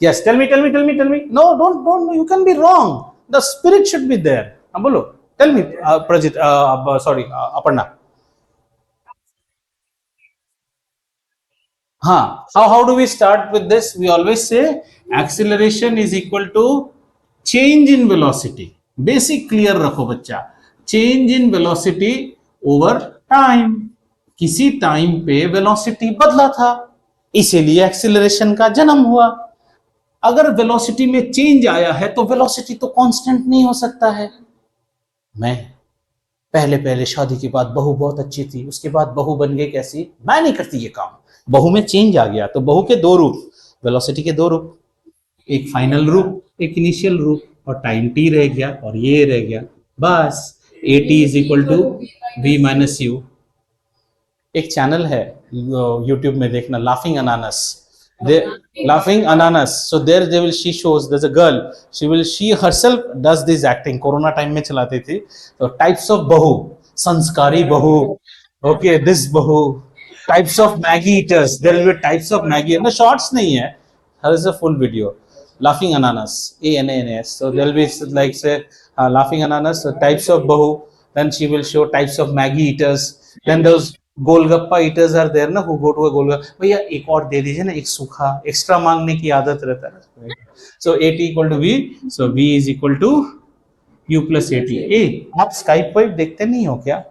Speaker 1: Yes, tell me. No, don't, you can be wrong. The spirit should be there. हाँ बोलो. Tell me Prajit, sorry Aparna. How do we start with this? We always say acceleration is equal to change in velocity. Basic clear रखो बच्चा. Change in velocity over time. किसी time पे velocity बदला था, इसीलिए acceleration का जन्म हुआ. अगर वेलोसिटी में चेंज आया है तो वेलोसिटी तो कांस्टेंट नहीं हो सकता है. मैं पहले पहले शादी के बाद बहू बहुत अच्छी थी, उसके बाद बहू बन गई कैसी, मैं नहीं करती ये काम. बहू में चेंज आ गया तो बहू के दो रूप, वेलोसिटी के दो रूप, एक फाइनल रूप, एक इनिशियल रूप, और टाइम टी रह गया और ये रह गया. बस A T is equal to V minus U. एक चैनल है यूट्यूब में देखना, लाफिंग अनानस. Laughing ananas. So there they will, she shows there's a girl, she herself does this acting. Corona time में चलाती थी. तो टाइप्स ऑफ बहू, संस्कारी बहू, ओके दिस बहू, types of Maggi eaters, there will be types of Maggi, ना shorts नहीं है, her is a full video. Laughing ananas, ANANAS. So there will be like say laughing ananas, so types of bahu, then she will show types of Maggi eaters, then those golgappa eaters are there ना, who go to a golgappa, भैया एक और दे दीजिए ना, एक सूखा, extra मांगने की आदत रहता है. So A T equal to V, so V is equal to U plus A T. ए आप स्काइप पर देखते नहीं हो क्या?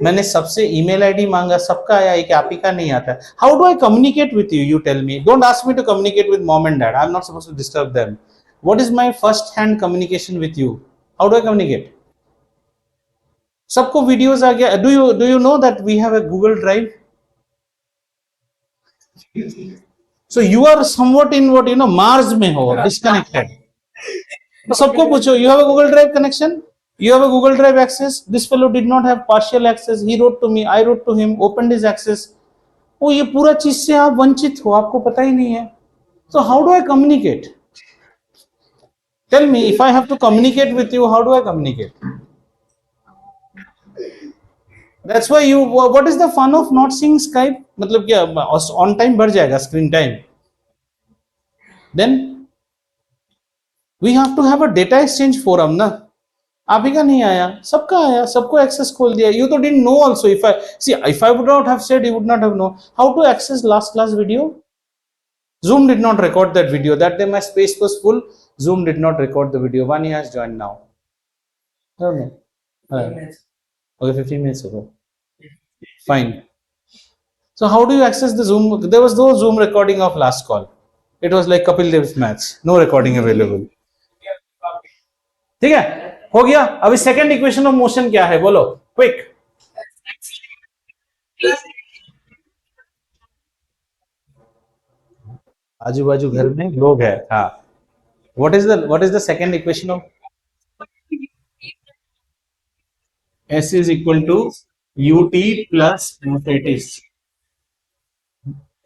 Speaker 1: मैंने सबसे ईमेल आईडी मांगा, सबका आया, एक आप ही का नहीं आता. How do I communicate with you? You tell me. Don't ask me to communicate with mom and dad. I am not supposed to disturb them. What is my first hand communication with you? How do I communicate? सबको videos आ गया. Do you know that we have a Google drive? So you are somewhat in what you know, Mars में हो, disconnected. तो सबको पूछो, you have a Google drive connection? You have a Google Drive access? This fellow did not have partial access. He wrote to me, I wrote to him, opened his access. Oh, ये पूरा चीज से आप वंचित हो, आपको पता ही नहीं है. So how do I communicate? Tell me, if I have to communicate with you, how do I communicate? That's why you. What is the fun of not seeing Skype? मतलब क्या on time बढ़ जाएगा, screen time. Then we have to have a data exchange forum ना. आप ही का नहीं आया, सबका आया, सबको एक्सेस खोल दिया. यू तो didn't know also. If I would not have said, you would not have know how to access last class video. Zoom did not record that video. That day my space was full. Zoom did not record the video. Vani has joined now. I don't know. Okay, 15 minutes ago. Fine. So how do you access the Zoom? There was no Zoom recording of last call. It was like Kapil Dev's match. No recording available. ठीक है, हो गया. अभी second equation of motion क्या है बोलो, quick. आजू बाजू घर में लोग है. हाँ, what is the second equation of S is equal to ut plus एटिस.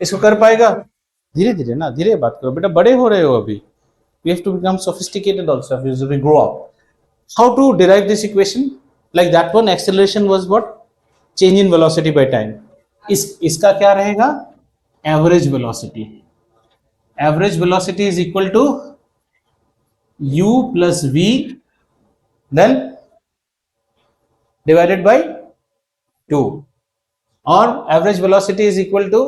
Speaker 1: इसको कर पाएगा? धीरे धीरे ना, धीरे बात करो बेटा, बड़े हो रहे हो अभी. We have to become sophisticated also as we grow up. How to derive this equation? Like that one, acceleration was what? Change in velocity by time. इसका क्या रहेगा? Average velocity. Average velocity is equal to u plus v, then divided by 2. Or average velocity is equal to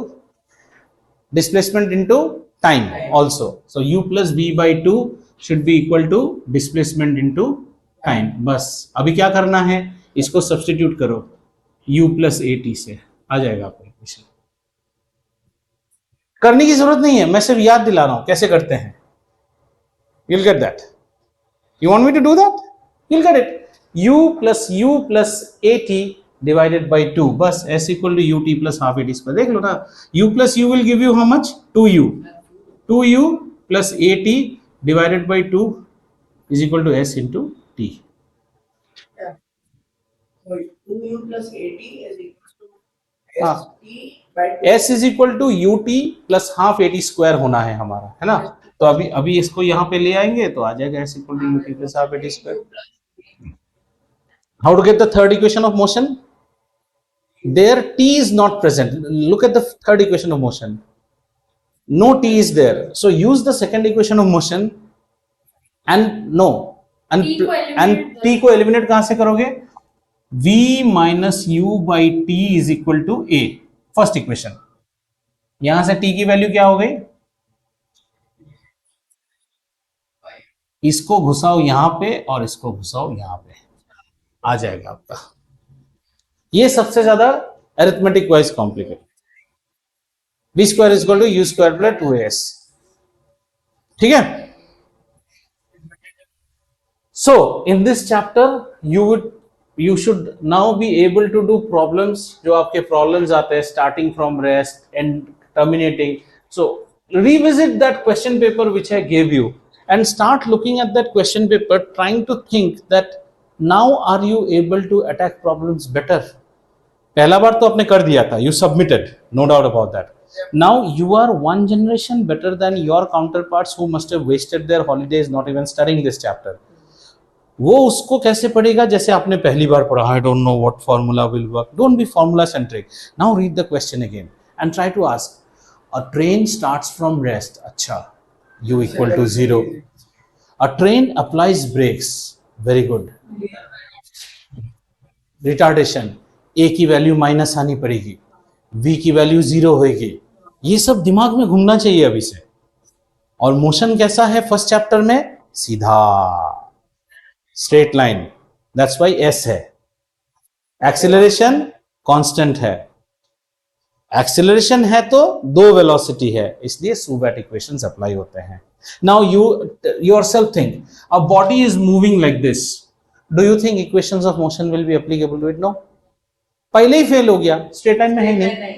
Speaker 1: displacement into time also. So u plus v by 2 should be equal to displacement into time. बस अभी क्या करना है, इसको substitute करो u plus at से, आ जाएगा आपको इक्वेशन. करने की जरूरत नहीं है, मैं सिर्फ याद दिला रहा हूं कैसे करते हैं. You'll get that. You want me to do that? You'll get it. u plus at divided by 2. बस s equal to ut plus half at square. देख लो ना, u plus u will give you how much? 2u. 2u plus at divided by 2 is equal to s into t.
Speaker 2: Yeah. So 2u plus at is equal to st by 2.
Speaker 1: s is equal to ut plus half at square होना है हमारा, है ना. तो अभी इसको यहाँ पे ले आएंगे तो आ जाएगा s equal to ut plus half at square. How to get the third equation of motion? There t is not present. Look at the third equation of motion. No t is there. So use the second equation of motion and no, and T को eliminate कहां से करोगे? v minus U by T is equal to A, first equation. यहां से t की value क्या हो गई? इसको घुसाओ यहां पे और इसको घुसाओ यहां पे, आ जाएगा आपका। ये सबसे ज्यादा arithmetic wise complicated. B square is equal to U square plus 2as, ठीक है। So in this chapter you should now be able to do problems, जो आपके problems आते हैं starting from rest and terminating. So revisit that question paper which I gave you and start looking at that question paper, trying to think that now are you able to attack problems better. पहला बार तो आपने कर दिया था, you submitted, no doubt about that. Now you are one generation better than your counterparts who must have wasted their holidays not even studying this chapter. वो उसको कैसे पढ़ेगा जैसे आपने पहली बार पढ़ा, I don't know what formula will work. Don't be formula centric. Now read the question again and try to ask a train starts from rest, अच्छा, u equal to 0। A train applies brakes, very good. Retardation, a की value minus आनी पड़ेगी, v की value 0 होगी। ये सब दिमाग में घूमना चाहिए अभी से। और मोशन कैसा है फर्स्ट चैप्टर में? सीधा, straight line, that's why s है। एक्सीलरेशन कांस्टेंट है, एक्सीलरेशन है तो दो वेलोसिटी है, इसलिए सुवेट इक्वेशंस अप्लाई होते हैं। Now you yourself think, a body is moving like this, do you think equations of motion will be applicable to it? No, पहले ही फेल हो गया, स्ट्रेट लाइन में है नहीं।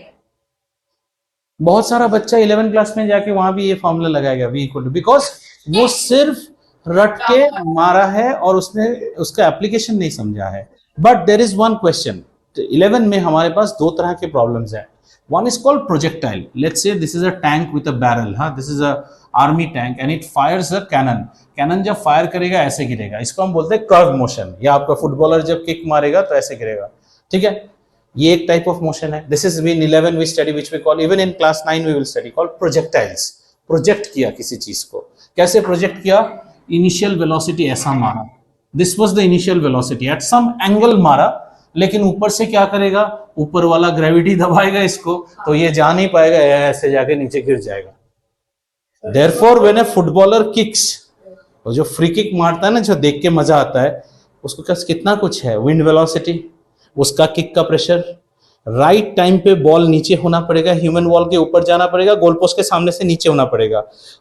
Speaker 1: बहुत सारा बच्चा 11 क्लास में जाके वहां भी ये फॉर्मूला लगाएगा v इक्वल टू, बिकॉज वो सिर्फ रट के मारा है और उसने उसका एप्लीकेशन नहीं समझा है। But there is one question, 11 में हमारे पास दो तरह के प्रॉब्लम्स हैं। One is called projectile. Let's say this is a tank with a barrel, हाँ, this is a army tank and it fires a cannon. Cannon जब फायर करेगा ऐसे गिरेगा, इसको हम बोलते हैं कर्व मोशन, या आपका फुटबॉलर जब किक मारेगा तो ऐसे गिरेगा, ठीक है। ये एक टाइप ऑफ मोशन है। This is in 11 we study which we call, even in class 9 we will study, called projectiles. Project किया किसी चीज को, कैसे प्रोजेक्ट किया? इनिशियल वेलोसिटी ऐसा मारा, this was the initial velocity, at some angle मारा, लेकिन ऊपर से क्या करेगा? ऊपर वाला ग्रेविटी दबाएगा इसको, तो ये जा नहीं पाएगा, ऐसे जाके नीचे गिर जाएगा। Therefore when a footballer kicks, और जो फ्री किक मारता है ना, जो देख के मजा आता है, उसको कितना कुछ है, विंड वेलोसिटी, उसका किक का प्रेशर, राइट टाइम पे बॉल नीचे होना पड़ेगा, ह्यूमन वॉल के ऊपर जाना पड़ेगा, गोल पोस्ट के सामने से नीचे होना पड़ेगा,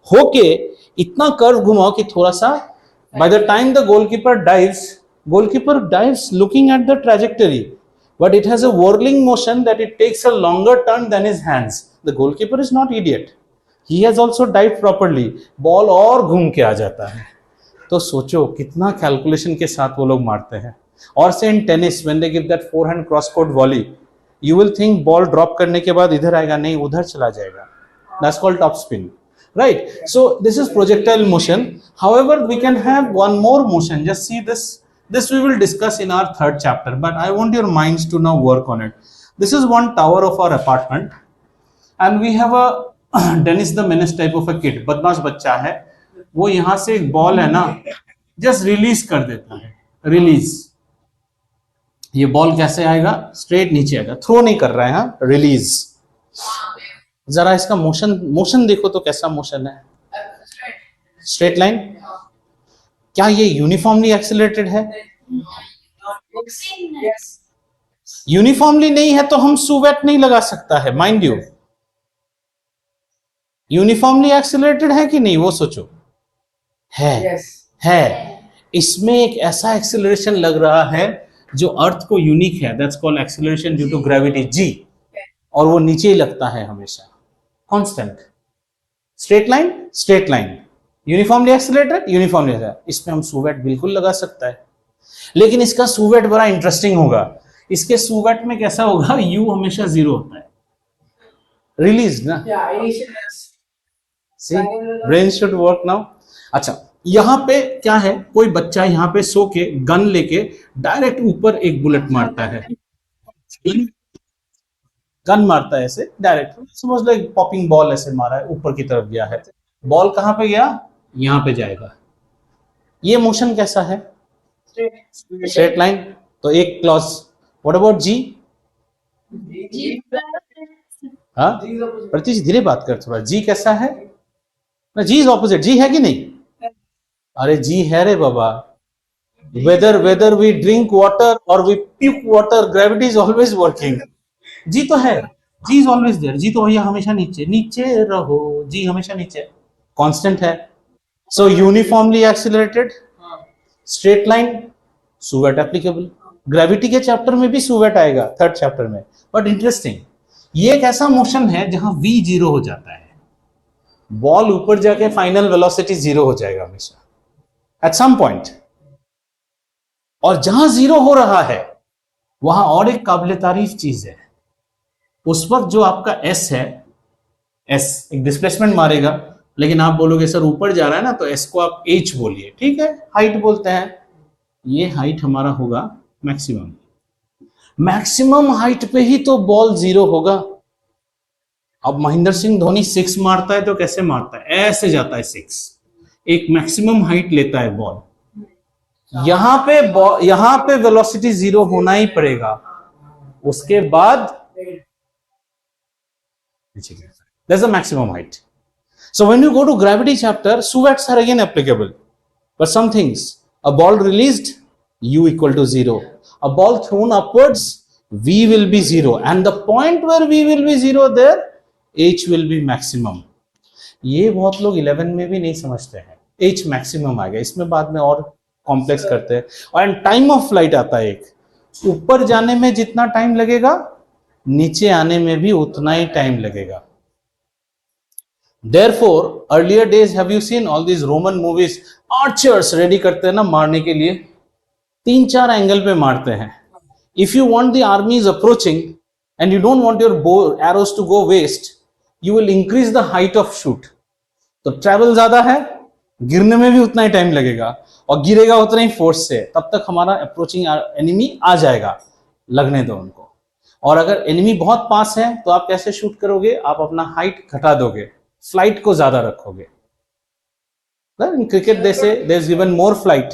Speaker 1: होके इतना कर्व घुमाओ कि थोड़ा सा, by the time the goalkeeper dives looking at the trajectory, but it has a whirling motion that it takes a longer turn than his hands. The goalkeeper is not idiot, he has also dived properly, ball और घूम के आ जाता है। तो सोचो कितना calculation के साथ वो लोग मारते हैं। और say in tennis when they give that forehand cross court volley, you will think ball drop करने के बाद इधर आएगा, नहीं, उधर चला जाएगा, that's called top spin, right? So this is projectile motion. However, we can have one more motion, just see this we will discuss in our third chapter, but I want your minds to now work on it. This is one tower of our apartment and we have a Dennis the Menace type of a kid, बदमाश बच्चा है, वो यहां से एक ball है ना, just release कर देता है, रिलीज। ये बॉल कैसे आएगा? स्ट्रेट नीचे आएगा, थ्रो नहीं कर रहा है, हाँ, रिलीज। जरा इसका मोशन देखो तो कैसा मोशन है? Straight line. क्या ये यूनिफॉर्मली एक्सेलरेटेड है? यूनिफॉर्मली नहीं है तो हम सुवेट नहीं लगा सकता है, माइंड यू। यूनिफॉर्मली एक्सेलरेटेड है कि नहीं, वो सोचो। है। इसमें एक ऐसा एक्सेलरेशन लग रहा है जो अर्थ को यूनिक है, that's called acceleration due to gravity, G, और वो नीचे ही लगता है हमेशा, constant. Straight line, uniformly accelerated, uniformly. इसमें हम सुवेट बिल्कुल लगा सकता है, लेकिन इसका सुवेट बड़ा इंटरेस्टिंग होगा। इसके सुवेट में कैसा होगा? यू हमेशा 0 होता है, रिलीज ना, सी, ब्रेन शुड वर्क नाउ। अच्छा, यहां पे क्या है, कोई बच्चा यहां पे सो के गन लेके डायरेक्ट ऊपर एक बुलेट मारता है, गन मारता है ऐसे डायरेक्ट, समझ लो एक पॉपिंग बॉल ऐसे मारा है, ऊपर की तरफ गया है, बॉल कहां पे गया? यहां पे जाएगा, ये मोशन कैसा है?
Speaker 2: Straight.
Speaker 1: Straight line. तो एक clause. What about G?
Speaker 2: G.
Speaker 1: हाँ
Speaker 2: G is opposite.
Speaker 1: प्रतीश धीरे बात कर थोड़ा। जी कैसा है ना? जी इज ऑपोजिट। जी है कि नहीं? अरे जी है रे बाबा। whether we drink water or we puke water, gravity is always working. जी तो है। जी इज ऑलवेज देयर। जी तो भैया हमेशा नीचे नीचे रहो। जी हमेशा नीचे कांस्टेंट है। So uniformly accelerated straight line suvat applicable. Gravity के चैप्टर में भी सुवेट आएगा, थर्ड चैप्टर में। बट इंटरेस्टिंग, ये एक ऐसा मोशन है जहां v जीरो हो जाता है। बॉल ऊपर जाके फाइनल वेलोसिटी जीरो हो जाएगा हमेशा एट सम पॉइंट। और जहां जीरो हो रहा है वहां और एक काबिल तारीफ चीज है। उस वक्त जो आपका एस है, एस एक डिस्प्लेसमेंट मारेगा, लेकिन आप बोलोगे सर ऊपर जा रहा है ना, तो एस को आप एच बोलिए, ठीक है, हाइट बोलते हैं। ये हाइट हमारा होगा मैक्सिमम। मैक्सिमम हाइट पे ही तो बॉल जीरो होगा। अब महेंद्र सिंह धोनी सिक्स मारता है तो कैसे मारता है? ऐसे जाता है सिक्स। एक मैक्सिमम हाइट लेता है बॉल। यहां पे वेलोसिटी जीरो होना ही पड़ेगा, उसके बाद there's a maximum height. So when you go to gravity chapter, suvets are again applicable, but some things, a ball released, u equal to 0, a ball thrown upwards, v will be 0, and the point where v will be 0 there, h will be maximum. ये बहुत लोग 11 में भी नहीं समझते हैं। h maximum आ गया, इसमें बाद में और कॉम्प्लेक्स करते हैं। और टाइम ऑफ फ्लाइट आता है एक, ऊपर जाने में जितना टाइम लगेगा नीचे आने में भी उतना ही टाइम लगेगा। Therefore, earlier days, have you seen all these Roman movies? Archers ready करते हैं ना मारने के लिए, 3-4 एंगल पे मारते हैं। If you want the army is approaching and you don't want your bow arrows to go waste, you will increase the height of shoot. तो ट्रैवल ज्यादा है, गिरने में भी उतना ही टाइम लगेगा, और गिरेगा उतना ही फोर्स से, तब तक हमारा अप्रोचिंग एनिमी आ जाएगा। लगने दो उनको। और अगर एनिमी बहुत पास है तो आप कैसे शूट करोगे? आप अपना हाइट घटा दोगे, फ्लाइट को ज्यादा रखोगे। इन cricket they say there is given more flight,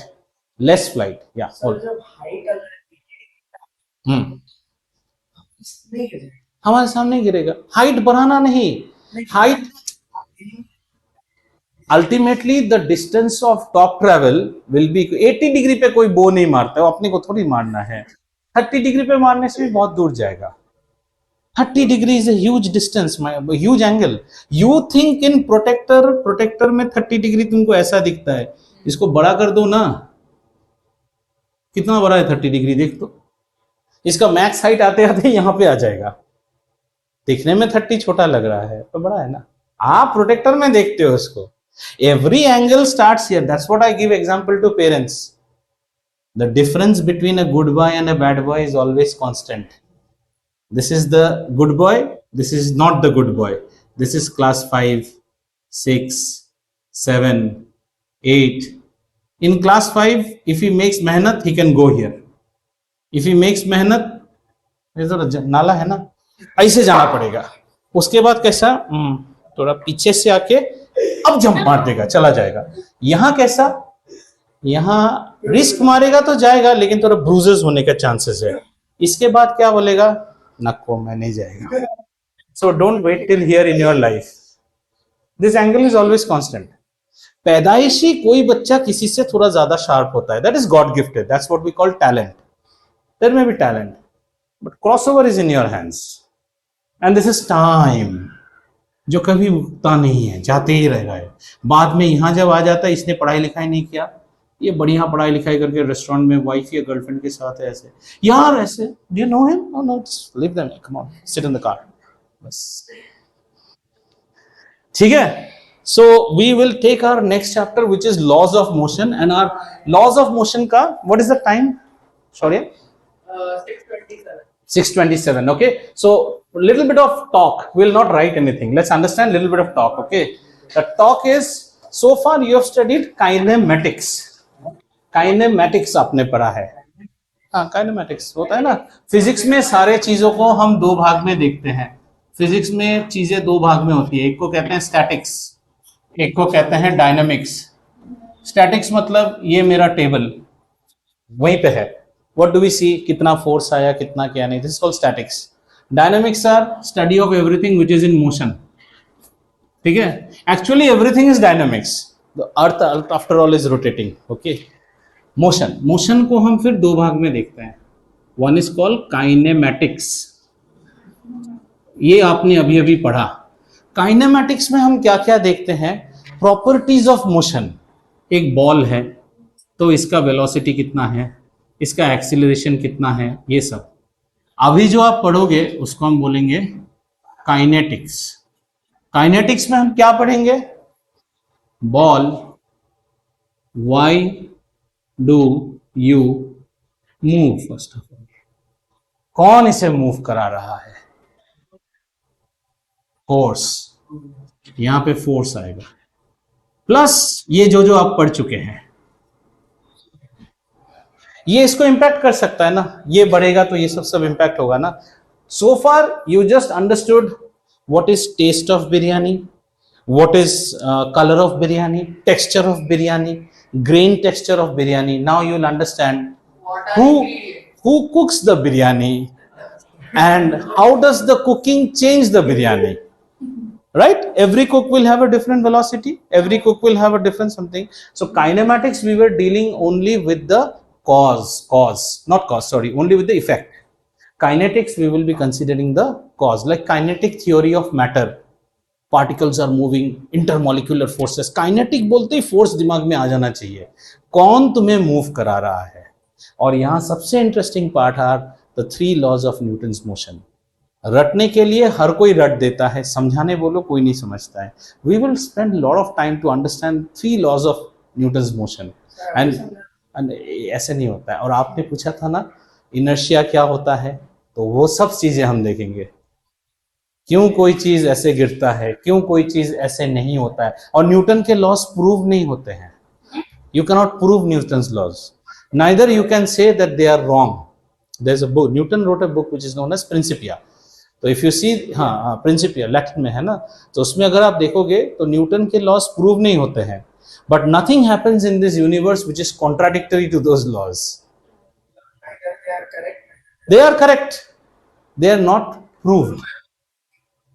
Speaker 1: less flight. या
Speaker 2: सर जब हाइट अगर नहीं गिरेगा,
Speaker 1: हमारे सामने गिरेगा। हाइट बढ़ाना नहीं, height ultimately the distance of top travel will be 80 degree पे कोई बो नहीं मारता है, अपने को थोड़ी मारना है। 30 डिग्री पे मारने से भी बहुत दूर जाएगा। 30 degree is a huge distance, huge angle. You think in protractor में 30 डिग्री तुमको ऐसा दिखता है, इसको बड़ा कर दो ना, कितना बड़ा है 30 डिग्री देख तो। इसका मैक्स हाइट आते आते यहां पे आ जाएगा। दिखने में 30 छोटा लग रहा है तो बड़ा है ना। आप प्रोटेक्टर में देखते हो उसको। Every angle starts here, that's what I give example to parents. The difference between a good boy and a bad boy is always constant. This is the good boy, this is not the good boy. This is class 5, 6, 7, 8. In class 5, if he makes मेहनत, he can go here. If he makes मेहनत, ये नाला है ना, ऐसे जाना पड़ेगा। उसके बाद कैसा थोड़ा पीछे से आके अब जंप मार देगा, चला जाएगा। यहाँ कैसा, यहाँ रिस्क मारेगा तो जाएगा, लेकिन थोड़ा ब्रूजेस होने का चांसेस है। इसके बाद क्या बोलेगा? नको मैं नहीं जाएगा। So don't wait till here in your life, this angle is always constant. पैदाइशी कोई बच्चा किसी से थोड़ा ज्यादा शार्प होता है, that is god gifted, that's what we call talent. There may be talent, but crossover is in your hands and this is time, जो कभी रुकता नहीं है, जाते ही रह रहा है। बाद में यहां जब आ जाता है, इसने पढ़ाई लिखाई नहीं किया, ये बढ़िया पढ़ाई लिखाई करके रेस्टोरेंट में वाइफ या गर्लफ्रेंड के साथ है, ऐसे यार ऐसे, do you know him? No no, leave them, come on, sit in the car, बस। ठीक है। So we will take our next chapter which is laws of motion, and our laws of motion का what is the time? Sorry
Speaker 2: 6:27.
Speaker 1: 6:27. Okay, so little bit of talk, we will not write anything, let's understand little bit of talk. Okay, the talk is, so far you have studied kinematics. Kinematics आपने पढ़ा है। हाँ, kinematics होता है ना physics में, सारे चीजों को हम दो भाग में देखते हैं। फिजिक्स में चीजें दो भाग में होती है, एक को कहते हैं स्टैटिक्स, एक को कहते हैं डायनामिक्स। स्टैटिक्स मतलब ये मेरा टेबल वहीं पे है, व्हाट डू वी सी, कितना फोर्स आया, कितना क्या नहीं, this is called statics. Dynamics are study of everything which is in motion. ठीक है, actually everything is dynamics, the earth after all is rotating. Okay, motion, motion को हम फिर दो भाग में देखते हैं. वन इज कॉल्ड काइनेमैटिक्स, ये आपने अभी अभी पढ़ा. काइनेमैटिक्स में हम क्या क्या देखते हैं, प्रॉपर्टीज ऑफ मोशन. एक बॉल है तो इसका वेलोसिटी कितना है, इसका एक्सीलरेशन कितना है, ये सब. अभी जो आप पढ़ोगे उसको हम बोलेंगे काइनेटिक्स. काइनेटिक्स में हम क्या पढ़ेंगे, ball, why do you move. First of all, कौन इसे मूव करा रहा है, फोर्स, यहां पे फोर्स आएगा, प्लस ये जो जो आप पढ़ चुके हैं, ये इसको इंपैक्ट कर सकता है ना, ये बढ़ेगा तो ये सब सब इंपैक्ट होगा ना. So far you just understood what is taste of biryani, what is colour of biryani, texture of biryani, grain texture of biryani. Now you will understand who cooks the biryani and how does the cooking change the biryani, right? Every cook will have a different velocity, every cook will have a different something. So kinematics we were dealing only with the only with the effect. Kinetics we will be considering the cause, like kinetic theory of matter, particles are moving, intermolecular forces. Kinetic बोलते ही force दिमाग में आ जाना चाहिए, कौन तुम्हें move करा रहा है. और यहां सबसे interesting part are the 3 laws of Newton's motion. रटने के लिए हर कोई रट देता है, समझाने बोलो कोई नहीं समझता है. We will spend lot of time to understand 3 laws of Newton's motion. And ऐसे नहीं होता है. और आपने पूछा था ना इनर्शिया क्या होता है, तो वो सब चीजें हम देखेंगे. क्यों कोई चीज ऐसे गिरता है, क्यों कोई चीज ऐसे नहीं होता है. और न्यूटन के लॉज प्रूव नहीं होते हैं. You can not prove Newton's laws, neither you can say that they are wrong. There's a book, Newton wrote a book which is known as Principia. तो if you see, हाँ Principia Latin में है ना, तो उसमें अगर आप देखोगे तो न्यूटन के लॉज प्रूव नहीं होते हैं. But nothing happens in this universe which is contradictory to those laws. They are correct, they are not proved.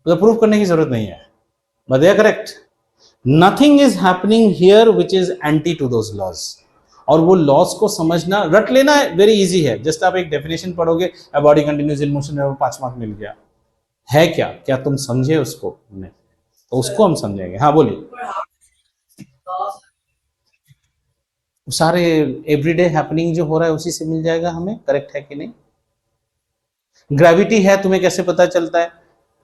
Speaker 1: तो प्रूव करने की जरूरत नहीं है, but they are correct. Nothing is happening here which is anti to those laws. और वो loss को समझना, रट लेना वेरी इजी है. जस्ट आप एक डेफिनेशन पढ़ोगे, a body continues in motion, 5 mark मिल गया. है क्या, क्या तुम समझे उसको? नहीं, तो उसको हम समझेंगे. हाँ बोलिए. सारे एवरीडे हैपनिंग जो हो रहा है उसी से मिल जाएगा हमें, करेक्ट है कि नहीं. ग्रेविटी है, तुम्हें कैसे पता चलता है?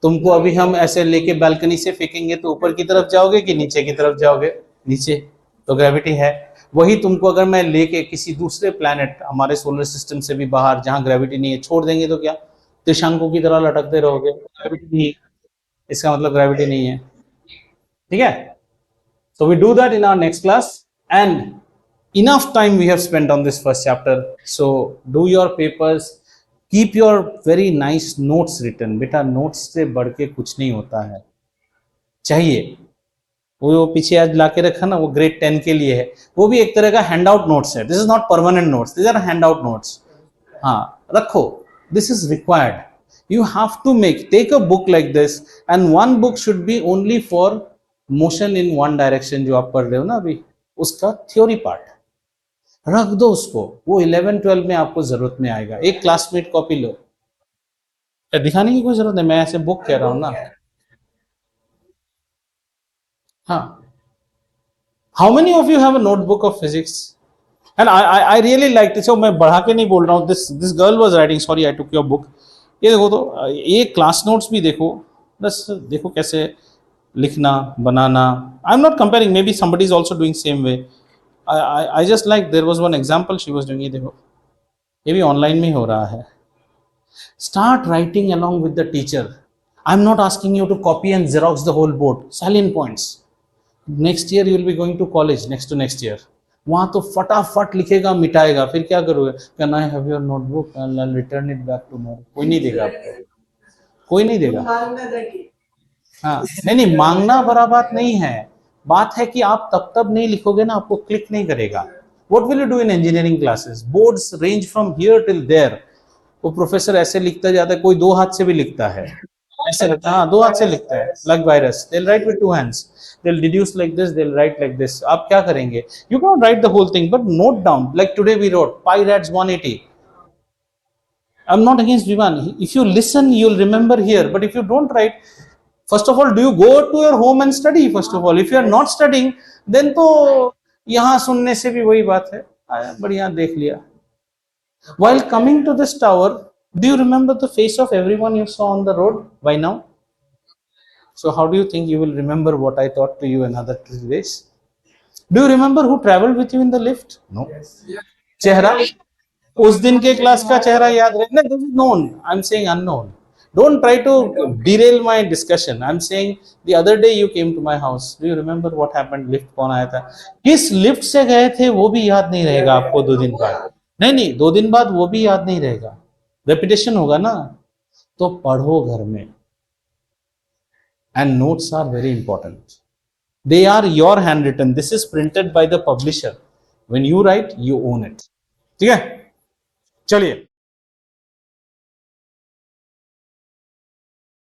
Speaker 1: तुमको अभी हम ऐसे लेके बालकनी से फेंकेंगे तो ऊपर की तरफ जाओगे कि नीचे की तरफ जाओगे? नीचे. तो ग्रेविटी है. वही तुमको अगर मैं लेके किसी दूसरे प्लैनेट, हमारे सोलर सिस्टम से भी बाहर, जहां ग्रेविटी नहीं है, छोड़ देंगे तो क्या त्रिशंकु की तरह लटकते रहोगे? ग्रेविटी नहीं है, इसका मतलब ग्रेविटी नहीं है. ठीक है. So we do that in our next class, and enough time we have spent on this first chapter. So do your papers, keep your very nice notes written. बेटा नोट्स से बढ़ के कुछ नहीं होता है, चाहिए. वो पीछे आज लाके रखा ना, वो ग्रेड 10 के लिए है, वो भी एक तरह का हैंड आउट नोट्स है. This is not permanent notes, this are handout notes. हाँ रखो, this is required. You have to take a book like this, and one book should be only for motion in one direction. जो आप पढ़ रहे हो ना अभी, उसका थ्योरी पार्ट रख दो उसको, वो 11-12 में आपको जरूरत में आएगा. एक क्लासमेट कॉपी लो, दिखाने की कोई जरूरत नहीं, मैं ऐसे बुक कह रहा हूं ना. हाँ, how many of you have a notebook of physics? And I really like this. मैं बढ़ा के नहीं बोल रहा हूँ. This girl was writing, sorry I took your book. ये देखो, तो ये क्लास नोट्स भी देखो, बस देखो कैसे लिखना बनाना. I am not comparing, maybe somebody is also doing same way. I just like, there was one example she was doing. ये देखो, ये भी ऑनलाइन में हो रहा है. Start writing along with the teacher. I am not asking you to copy and xerox the whole board, salient points. Next year you will be going to college, next to next year. वहां तो फटाफट लिखेगा, मिटाएगा. फिर क्या करोगे? Can I have your notebook and I'll return it back tomorrow? कोई नहीं देगा आपको, कोई नहीं देगा. हाँ नहीं, मांगना बड़ा बात नहीं है. बात है कि आप तब तब नहीं लिखोगे ना, आपको क्लिक नहीं करेगा. What will you do in engineering classes? Boards range from here till there. वो प्रोफेसर ऐसे लिखता जाता है, कोई दो हाथ से भी लिखता है, ऐसे लिखता है, हाँ दो हाथ से लिखता है, like virus. They'll write with two hands. They'll deduce like this, they'll write like this. आप क्या करेंगे? You cannot write the whole thing, but note down. Like today we wrote pi rads 180. I'm not against Vivan. If you listen, you'll remember here. But if you don't write, first of all, do you go to your home and study? First of all, if you are not studying, then तो यहाँ सुनने से भी वही बात है. आया बढ़िया देख लिया. While coming to this tower, do you remember the face of everyone you saw on the road by now? So how do you think you will remember what I taught to you another 3 days? Do you remember who traveled with you in the lift? No. चेहरा उस दिन के class का चेहरा याद रहे. No, this is known. I'm saying unknown. Don't try to derail my discussion. I'm saying the other day you came to my house. Do you remember what happened? Lift कौन आया था? किस लिफ्ट से गए थे वो भी याद नहीं रहेगा आपको 2 दिन बाद. नहीं 2 दिन बाद वो भी याद नहीं रहेगा. रेपिटेशन होगा ना. तो पढ़ो घर में. And notes are very important. They are your handwritten. This is printed by the publisher. When you write, you own it. ठीक है? चलिए